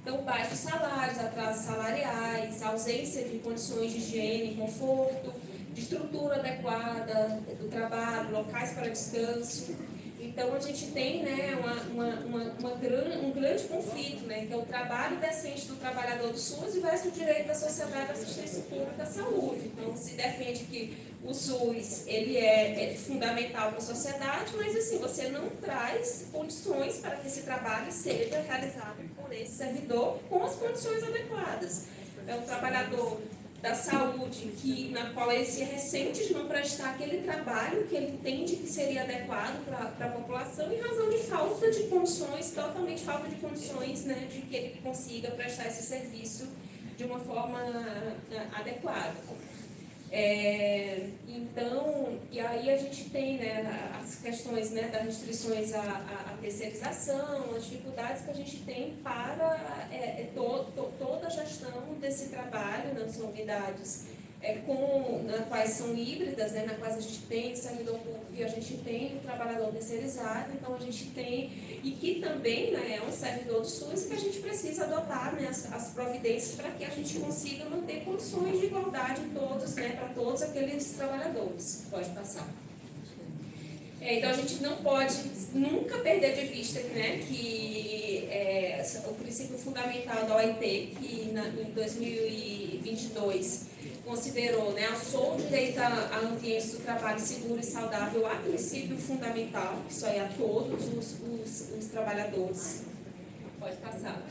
Então, baixos salários, atrasos salariais, ausência de condições de higiene e conforto, de estrutura adequada do trabalho, locais para descanso. Então, a gente tem, né, um grande conflito, né, que é o trabalho decente do trabalhador do SUS versus o direito da sociedade à assistência pública à saúde. Então, se defende que o SUS ele é fundamental para a sociedade, mas assim, você não traz condições para que esse trabalho seja realizado por esse servidor com as condições adequadas. É o trabalhador da saúde, na qual ele se ressente de não prestar aquele trabalho que ele entende que seria adequado para a população em razão de falta de condições, totalmente falta de condições, né, de que ele consiga prestar esse serviço de uma forma adequada. Então, e aí a gente tem, né, as questões, né, das restrições à terceirização, as dificuldades que a gente tem para toda a gestão desse trabalho, né, são unidades nas quais são híbridas, né, nas quais a gente tem o servidor público e a gente tem o trabalhador terceirizado, então a gente tem, e que também, né, é um servidor do SUS e que a gente precisa adotar, né, as providências para que a gente consiga manter condições de igualdade em todos, né, para todos aqueles trabalhadores. Pode passar. Então a gente não pode nunca perder de vista, né, que o princípio fundamental da OIT, que em 2022 considerou, né, alçou o direito a ambiente do trabalho seguro e saudável a princípio fundamental, isso aí a todos os trabalhadores. Pode passar.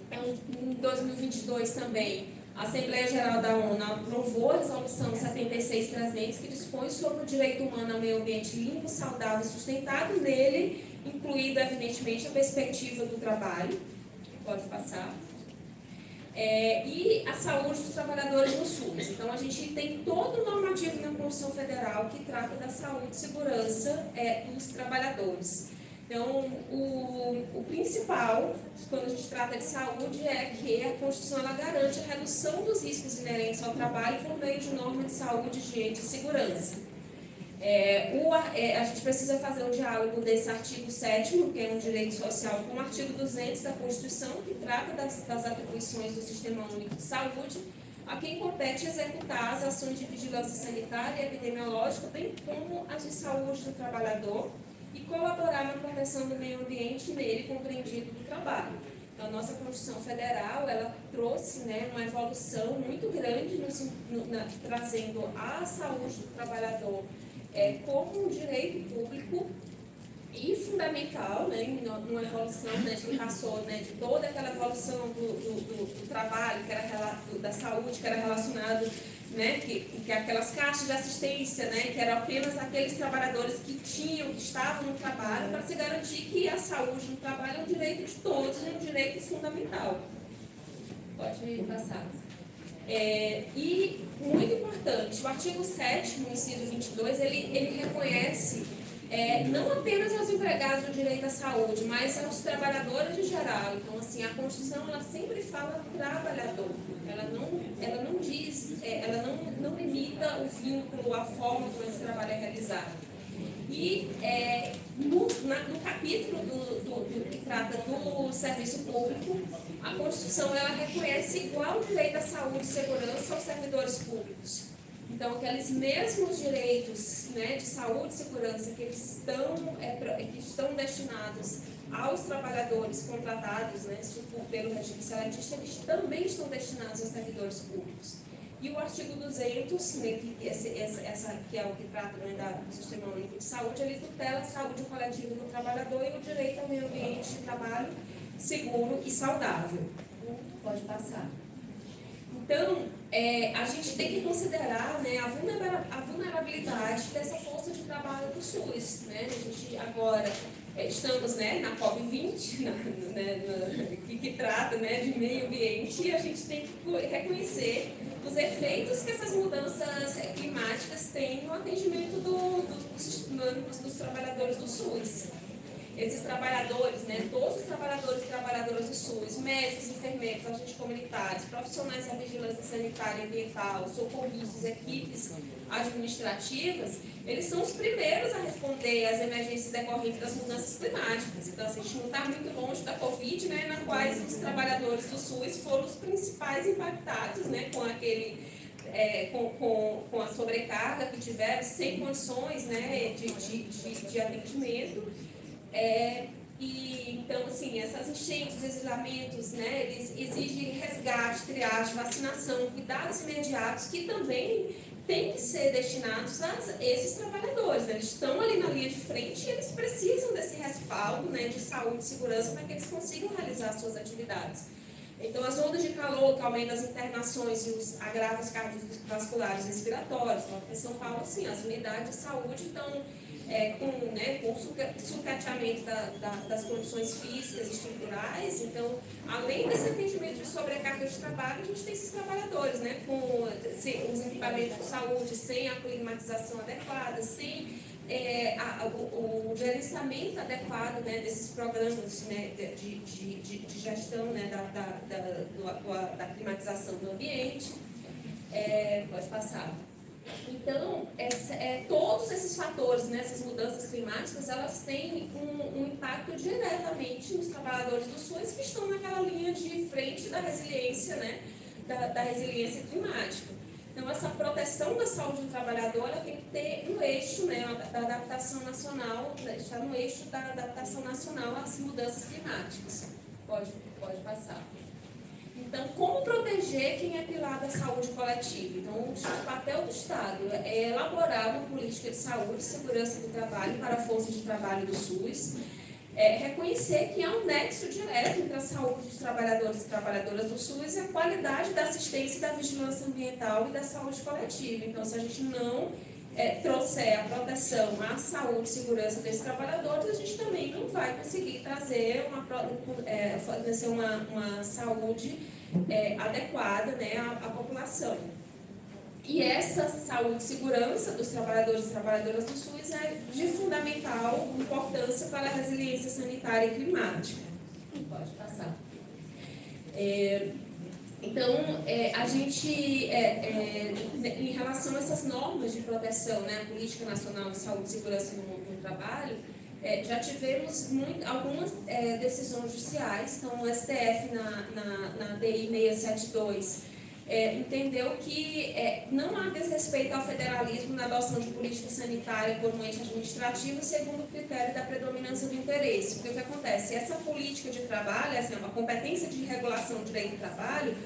Então, em 2022 também, a Assembleia Geral da ONU aprovou a Resolução 76-300, que dispõe sobre o direito humano ao meio ambiente limpo, saudável e sustentado, nele incluído, evidentemente, a perspectiva do trabalho. Pode passar. E a saúde dos trabalhadores no SUS. Então, a gente tem todo o normativo na Constituição Federal que trata da saúde e segurança dos trabalhadores. Então, o principal, quando a gente trata de saúde, é que a Constituição ela garante a redução dos riscos inerentes ao trabalho por meio de normas de saúde, higiene e segurança. A gente precisa fazer o diálogo desse artigo 7º, que é um direito social, com o artigo 200 da Constituição, que trata das atribuições do Sistema Único de Saúde, a quem compete executar as ações de vigilância sanitária e epidemiológica, bem como as de saúde do trabalhador, e colaborar na proteção do meio ambiente nele compreendido do trabalho. Então, a nossa Constituição Federal, ela trouxe, né, uma evolução muito grande, trazendo a saúde do trabalhador como um direito público e fundamental, né, numa evolução, né, que passou, né, de toda aquela evolução do trabalho, que era da saúde, que era relacionado, né, que aquelas caixas de assistência, né, que eram apenas aqueles trabalhadores que estavam no trabalho, para se garantir que a saúde no trabalho é um direito de todos, é um direito fundamental. Pode passar. E, muito importante, o artigo 7º, inciso 22, ele reconhece não apenas aos empregados o direito à saúde, mas aos trabalhadores em geral. Então, assim, a Constituição ela sempre fala trabalhador. Ela não diz, ela não limita o vínculo, a forma como esse trabalho é realizado. E no capítulo que trata do serviço público, a Constituição ela reconhece igual direito à saúde e segurança aos servidores públicos. Então, aqueles mesmos direitos, né, de saúde e segurança que estão destinados aos trabalhadores contratados, né, pelo regime seletista, eles também estão destinados aos servidores públicos. E o artigo 200, né, que é o que trata, né, do Sistema Único de Saúde, ele tutela a saúde coletiva do trabalhador e o direito ao meio ambiente de trabalho seguro e saudável. Pode passar. Então, a gente tem que considerar, né, a vulnerabilidade dessa força de trabalho do SUS. Né? A gente agora estamos, né, na COP20, que trata, né, de meio ambiente, e a gente tem que reconhecer os efeitos que essas mudanças climáticas têm no atendimento dos trabalhadores do SUS. Esses trabalhadores, né, todos os trabalhadores e trabalhadoras do SUS, médicos, enfermeiros, agentes comunitários, profissionais da vigilância sanitária e ambiental, socorristas, equipes administrativas, eles são os primeiros a responder às emergências decorrentes das mudanças climáticas. Então, assim, a gente não está muito longe da Covid, né, na quais os trabalhadores do SUS foram os principais impactados, né, com aquele... com a sobrecarga que tiveram, sem condições, né, de atendimento. Então, assim, essas enchentes, isolamentos, né, eles exigem resgate, triagem, vacinação, cuidados imediatos, que também têm que ser destinados a esses trabalhadores. Né? Eles estão ali na linha de frente e eles precisam desse respaldo, né, de saúde e segurança para que eles consigam realizar suas atividades. Então, as ondas de calor, que aumentam as internações e os agravos cardiovasculares e respiratórios. Então, em São Paulo, assim, as unidades de saúde estão com sucateamento das condições físicas e estruturais. Então, além desse atendimento de sobrecarga de trabalho, a gente tem esses trabalhadores, né, com os equipamentos de saúde, sem a climatização adequada, sem o gerenciamento adequado, né, desses programas, né, de gestão, né, da climatização do ambiente. Pode passar. Então, todos esses fatores, né, essas mudanças climáticas, elas têm um impacto diretamente nos trabalhadores do SUS que estão naquela linha de frente da resiliência, né, da resiliência climática. Então, essa proteção da saúde do trabalhador ela tem que ter no eixo, né, da adaptação nacional, está no eixo da adaptação nacional às mudanças climáticas. Pode passar. Então, como proteger quem é pilar da saúde coletiva? Então, o papel do Estado é elaborar uma política de saúde e segurança do trabalho para a força de trabalho do SUS, reconhecer que há um nexo direto entre a saúde dos trabalhadores e trabalhadoras do SUS e a qualidade da assistência e da vigilância ambiental e da saúde coletiva. Então, se a gente não trouxer a proteção à saúde e segurança desses trabalhadores, a gente também não vai conseguir trazer fornecer uma saúde adequada, né, à população. E essa saúde e segurança dos trabalhadores e trabalhadoras do SUS é de fundamental importância para a resiliência sanitária e climática. Pode passar. Então, a gente, em relação a essas normas de proteção, né, a Política Nacional de Saúde e Segurança no Trabalho, já tivemos algumas decisões judiciais. Então, o STF, na DI 672, entendeu que não há desrespeito ao federalismo na adoção de política sanitária por um ente administrativo segundo o critério da predominância do interesse. Porque o que acontece? Essa política de trabalho, uma competência de regulação do direito do trabalho,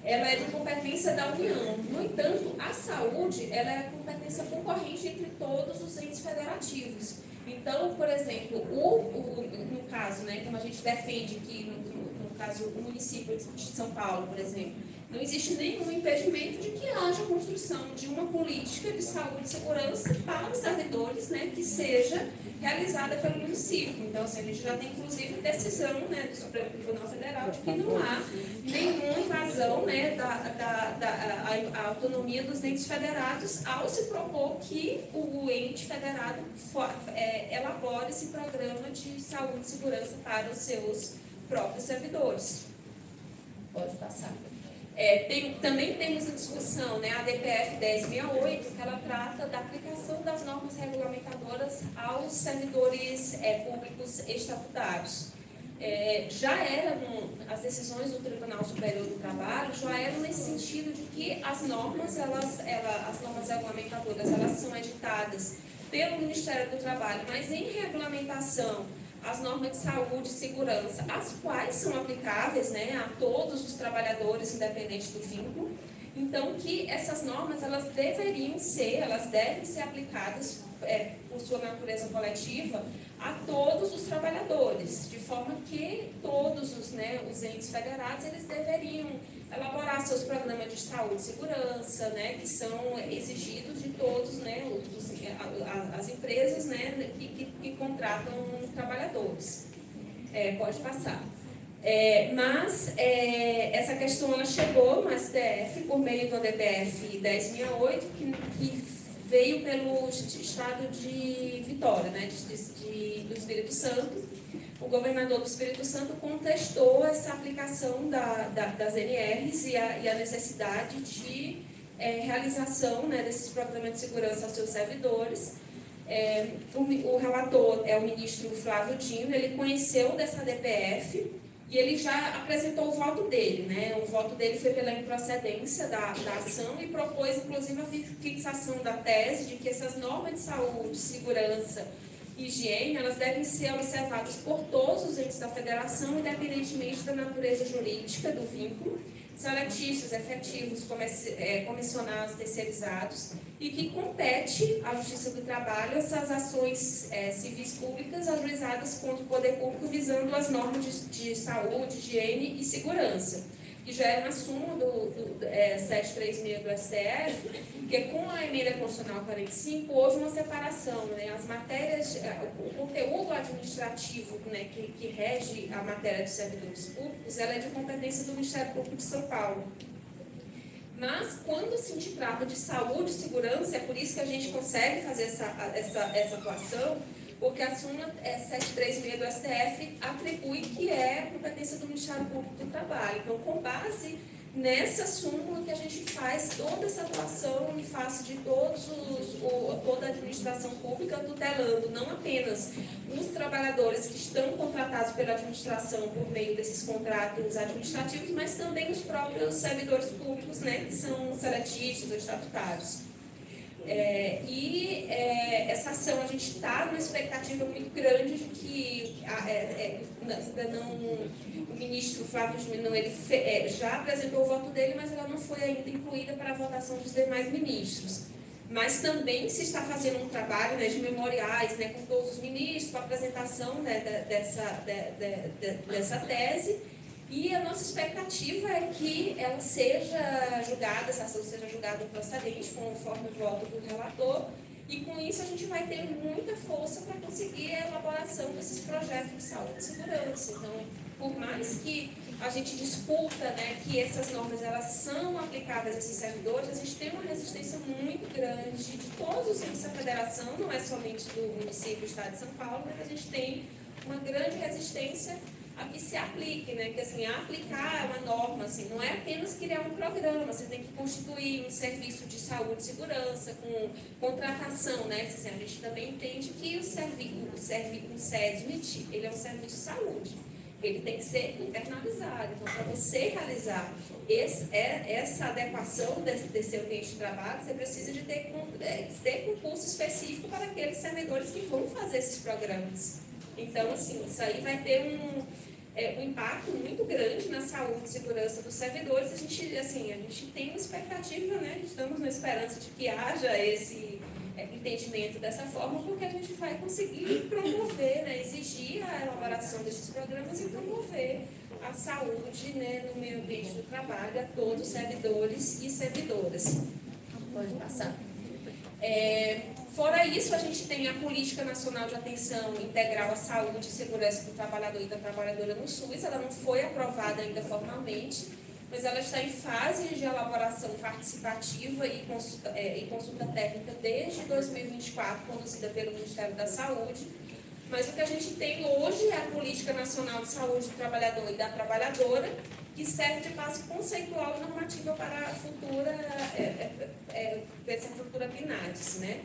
ela é de competência da União. No entanto, a saúde ela é competência concorrente entre todos os entes federativos. Então, por exemplo, no caso, né, como a gente defende que, no caso, o município de São Paulo, por exemplo, não existe nenhum impedimento de que haja a construção de uma política de saúde e segurança para os servidores, né, que seja realizada pelo município. Então, assim, a gente já tem, inclusive, decisão, né, do Supremo Tribunal Federal de que não há nenhuma invasão, né, da autonomia dos entes federados ao se propor que o ente federado elabore esse programa de saúde e segurança para os seus próprios servidores. Pode passar. Também temos em discussão, né, a DPF 1068, que ela trata da aplicação das normas regulamentadoras aos servidores públicos estatutários. As decisões do Tribunal Superior do Trabalho já eram nesse sentido de que as normas regulamentadoras elas são editadas pelo Ministério do Trabalho, mas em regulamentação as normas de saúde e segurança, as quais são aplicáveis, né, a todos os trabalhadores, independente do vínculo. Então, que essas normas elas devem ser aplicadas por sua natureza coletiva a todos os trabalhadores, de forma que todos os entes federados eles deveriam elaborar seus programas de saúde e segurança, né, que são exigidos de todos, né, as empresas, né, que contratam trabalhadores. Pode passar. Mas essa questão ela chegou no STF por meio do DPF 1068, que veio pelo estado de Vitória, né, do Espírito Santo. O governador do Espírito Santo contestou essa aplicação das NRs e a necessidade de realização, né, desses programas de segurança aos seus servidores. O relator é o ministro Flávio Dino, ele conheceu dessa DPF e ele já apresentou o voto dele, né? O voto dele foi pela improcedência da ação e propôs, inclusive, a fixação da tese de que essas normas de saúde, segurança e higiene, elas devem ser observadas por todos os entes da federação, independentemente da natureza jurídica do vínculo, seletistas, efetivos, comissionados, terceirizados, e que compete à Justiça do Trabalho essas ações civis públicas ajuizadas contra o poder público visando as normas de saúde, higiene e segurança. Que já é uma súmula do 736 do STF, que com a emenda constitucional 45 houve uma separação, né? As matérias, o conteúdo administrativo, né, que rege a matéria dos servidores públicos, ela é de competência do Ministério Público de São Paulo. Mas, quando se trata de saúde e segurança, é por isso que a gente consegue fazer essa atuação, porque a súmula 736 do STF atribui que é competência do Ministério Público do Trabalho. Então, com base nessa súmula que a gente faz toda essa atuação em face de toda a administração pública, tutelando não apenas os trabalhadores que estão contratados pela administração por meio desses contratos administrativos, mas também os próprios servidores públicos, né, que são seletistas ou estatutários. essa ação, a gente está numa expectativa muito grande de que ainda não, o ministro Flávio Dino, ele já apresentou o voto dele, mas ela não foi ainda incluída para a votação dos demais ministros. Mas também se está fazendo um trabalho, né, de memoriais, né, com todos os ministros, para a apresentação, né, dessa tese. E a nossa expectativa é que ela seja julgada, essa ação seja julgada procedente, conforme o voto do relator. E com isso a gente vai ter muita força para conseguir a elaboração desses projetos de saúde e segurança. Então, por mais que a gente discuta, né, que essas normas elas são aplicadas a esses servidores, a gente tem uma resistência muito grande de todos os entes da federação, não é somente do município do estado de São Paulo, mas a gente tem uma grande resistência a que se aplique, né? Que assim, aplicar uma norma, assim, não é apenas criar um programa, você tem que constituir um serviço de saúde e segurança com contratação, né? Assim, a gente também entende que o SESMIT, ele é um serviço de saúde, ele tem que ser internalizado. Então, para você realizar essa adequação desse ambiente de trabalho, você precisa de ter concurso específico para aqueles servidores que vão fazer esses programas. Então, assim, isso aí vai ter um impacto muito grande na saúde e segurança dos servidores. A gente tem uma expectativa, né? Estamos na esperança de que haja esse entendimento dessa forma, porque a gente vai conseguir promover, né? Exigir a elaboração desses programas e promover a saúde, né, no meio ambiente do trabalho a todos os servidores e servidoras. Pode passar. Fora isso, a gente tem a Política Nacional de Atenção Integral à Saúde e Segurança do Trabalhador e da Trabalhadora no SUS. Ela não foi aprovada ainda formalmente, mas ela está em fase de elaboração participativa e consulta técnica desde 2024, conduzida pelo Ministério da Saúde. Mas o que a gente tem hoje é a Política Nacional de Saúde do Trabalhador e da Trabalhadora, que serve de base conceitual e normativa para a futura PNADES, né?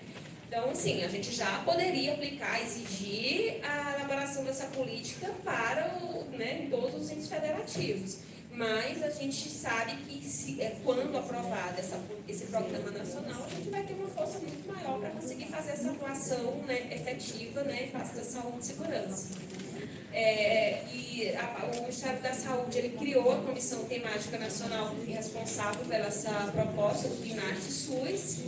Então, assim, a gente já poderia aplicar, exigir a elaboração dessa política para todos os entes federativos. Mas a gente sabe que, quando aprovado esse programa nacional, a gente vai ter uma força muito maior para conseguir fazer essa atuação, né, efetiva, né, em face da saúde e segurança. O Ministério da Saúde ele criou a Comissão Temática Nacional responsável pela essa proposta do PNADES-SUS,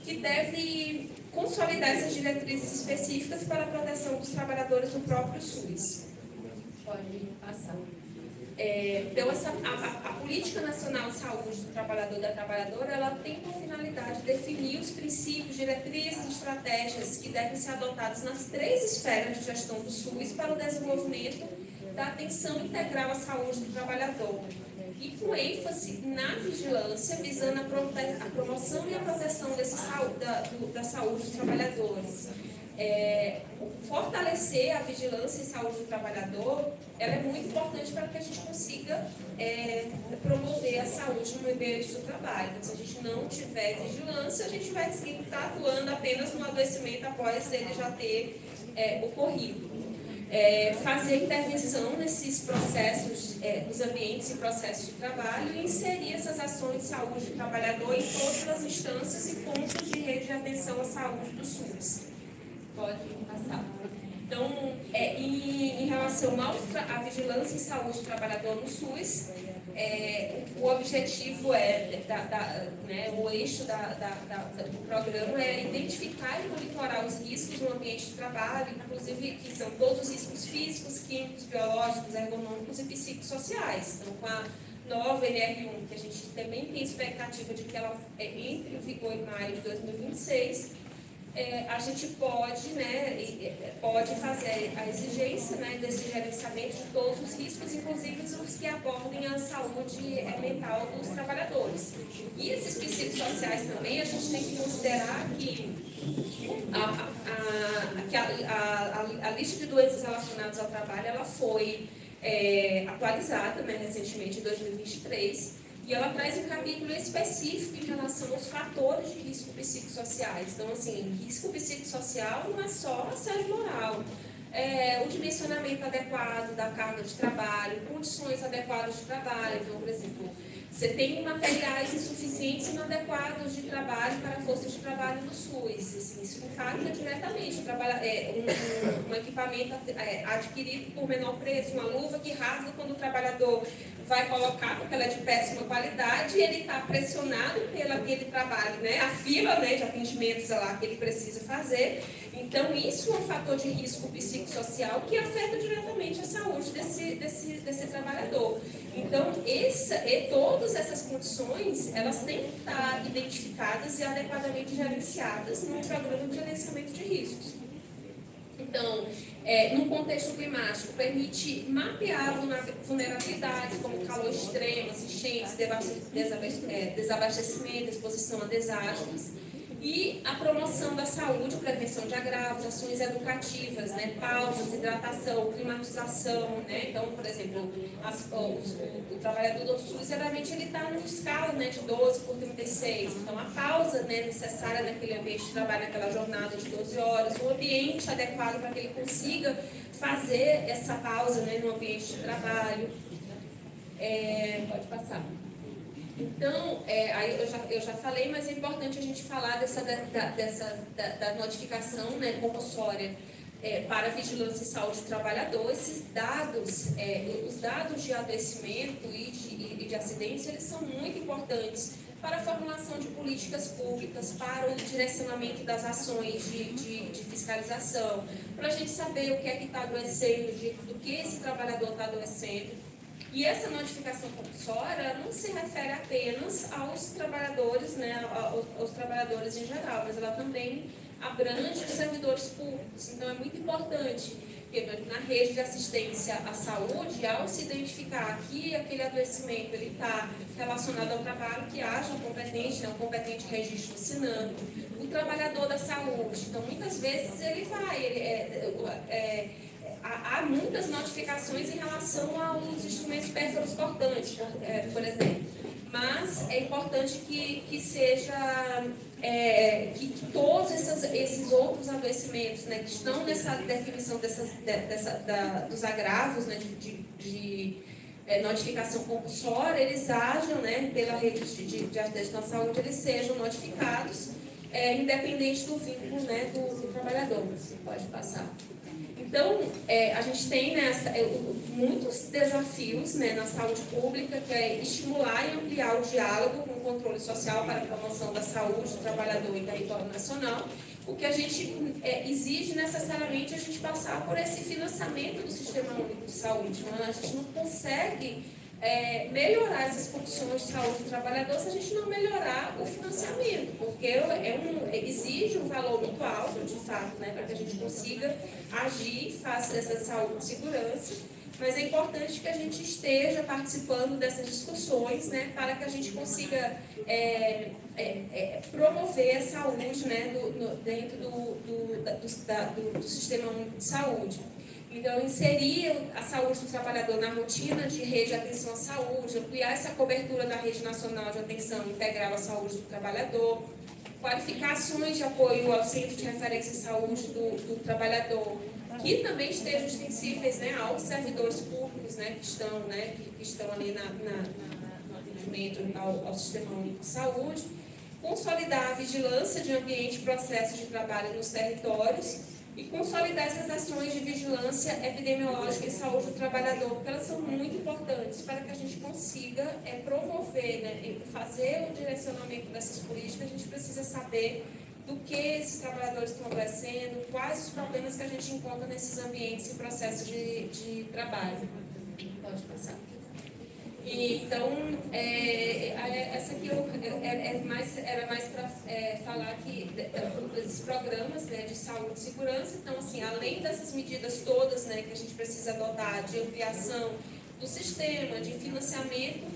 que deve consolidar essas diretrizes específicas para a proteção dos trabalhadores do próprio SUS. Pode passar. Então, a Política Nacional de Saúde do Trabalhador e da Trabalhadora, ela tem por finalidade definir os princípios, diretrizes e estratégias que devem ser adotadas nas 3 esferas de gestão do SUS para o desenvolvimento da atenção integral à saúde do trabalhador, e com ênfase na vigilância, visando a promoção e a proteção da saúde dos trabalhadores. Fortalecer a vigilância e saúde do trabalhador, ela é muito importante para que a gente consiga promover a saúde no ambiente do trabalho. Então, se a gente não tiver vigilância, a gente vai estar atuando apenas no adoecimento após ele já ter ocorrido. Fazer intervenção nesses processos, nos ambientes e processos de trabalho, e inserir essas ações de saúde do trabalhador em todas as instâncias e pontos de rede de atenção à saúde do SUS. Pode passar. Então, em relação à vigilância em saúde do trabalhador no SUS, o objetivo o eixo do programa é identificar e monitorar os riscos no ambiente de trabalho, inclusive que são todos os riscos físicos, químicos, biológicos, ergonômicos e psicossociais. Então, com a nova NR1, que a gente também tem expectativa de que ela entre em vigor em maio de 2026, a gente pode fazer a exigência, né, desse gerenciamento de todos os riscos, inclusive os que abordem a saúde mental dos trabalhadores. E esses psicossociais também, a gente tem que considerar que a lista de doenças relacionadas ao trabalho ela foi atualizada, né, recentemente, em 2023, e ela traz um capítulo específico em relação aos fatores de risco psicossociais. Então, assim, risco psicossocial não é só assédio moral. o dimensionamento adequado da carga de trabalho, condições adequadas de trabalho. Então, por exemplo, você tem materiais insuficientes e inadequados de trabalho para a força de trabalho do SUS. Assim, isso impacta diretamente. Um equipamento adquirido por menor preço, uma luva que rasga quando o trabalhador vai colocar, porque ela é de péssima qualidade, e ele está pressionado pelo aquele trabalho, né? A fila, né, de atendimentos lá que ele precisa fazer. Então, isso é um fator de risco psicossocial que afeta diretamente a saúde desse trabalhador. Então, todas essas condições, elas têm que estar identificadas e adequadamente gerenciadas no programa de gerenciamento de riscos. Então, no contexto climático, permite mapear vulnerabilidades como calor extremo, enchentes, desabastecimento, exposição a desastres, e a promoção da saúde, prevenção de agravos, ações educativas, né, pausas, hidratação, climatização, né? Então, por exemplo, o trabalhador do SUS, geralmente ele está numa escala, né, de 12 por 36, então a pausa, né, necessária naquele ambiente de trabalho, naquela jornada de 12 horas, um ambiente adequado para que ele consiga fazer essa pausa, né, no ambiente de trabalho. Pode passar. Então, aí eu já falei, mas é importante a gente falar da notificação, né, compulsória para a vigilância e saúde do trabalhador. Esses dados, os dados de adoecimento e de acidentes, eles são muito importantes para a formulação de políticas públicas, para o direcionamento das ações de fiscalização, para a gente saber o que é que está adoecendo, do que esse trabalhador está adoecendo. E essa notificação compulsória não se refere apenas aos trabalhadores, né, aos trabalhadores em geral, mas ela também abrange os servidores públicos. Então, é muito importante que na rede de assistência à saúde, ao se identificar que aquele adoecimento está relacionado ao trabalho, que haja um competente registro assinando. O trabalhador da saúde, então, muitas vezes ele vai, há muitas notificações em relação aos instrumentos pérforos cortantes, por exemplo. Mas é importante que seja, que todos esses outros adoecimentos, né, que estão nessa definição dos agravos, né, de notificação compulsória, eles ajam, né, pela rede de assistência à saúde, eles sejam notificados, independente do vínculo, né, do trabalhador. Você pode passar. Então, a gente tem, né, muitos desafios, né, na saúde pública, que é estimular e ampliar o diálogo com o controle social para a promoção da saúde do trabalhador em território nacional, o que a gente exige necessariamente a gente passar por esse financiamento do Sistema Único de Saúde. Né? A gente não consegue melhorar essas condições de saúde do trabalhador se a gente não melhorar o financiamento, porque exige um valor muito alto, de fato, né, para que a gente consiga agir e faça essa saúde e segurança, mas é importante que a gente esteja participando dessas discussões, né, para que a gente consiga promover a saúde, né, dentro do Sistema Único de Saúde. Então, inserir a saúde do trabalhador na rotina de rede de atenção à saúde, ampliar essa cobertura da rede nacional de atenção integral à saúde do trabalhador, qualificar ações de apoio ao centro de referência em saúde do trabalhador, que também estejam extensíveis, né, aos servidores públicos, né, que estão ali no atendimento ao Sistema Único de Saúde, consolidar a vigilância de ambiente e processos de trabalho nos territórios, e consolidar essas ações de vigilância epidemiológica e saúde do trabalhador, porque elas são muito importantes para que a gente consiga promover, né, fazer o direcionamento dessas políticas. A gente precisa saber do que esses trabalhadores estão adoecendo, quais os problemas que a gente encontra nesses ambientes e processos de trabalho. Pode passar. Então, essa aqui era mais para falar desses programas, né, de saúde e segurança. Então, assim, além dessas medidas todas, né, que a gente precisa adotar de ampliação do sistema, de financiamento,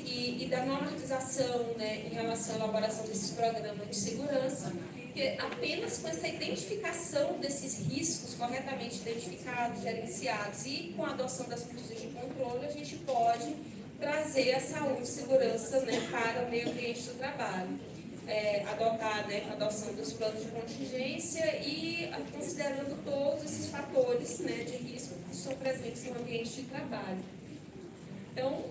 e da normatização, né, em relação à elaboração desses programas de segurança, que apenas com essa identificação desses riscos corretamente identificados, gerenciados e com a adoção das medidas de controle, a gente pode trazer a saúde e segurança, né, para o meio ambiente do trabalho. Adotar, né, a adoção dos planos de contingência e considerando todos esses fatores fatores, né, de risco que estão presentes no ambiente de trabalho. Então,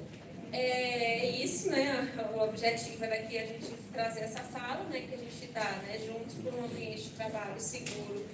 é isso, né, o objetivo era aqui a gente trazer essa fala, né, que a gente está, né, juntos por um ambiente de trabalho seguro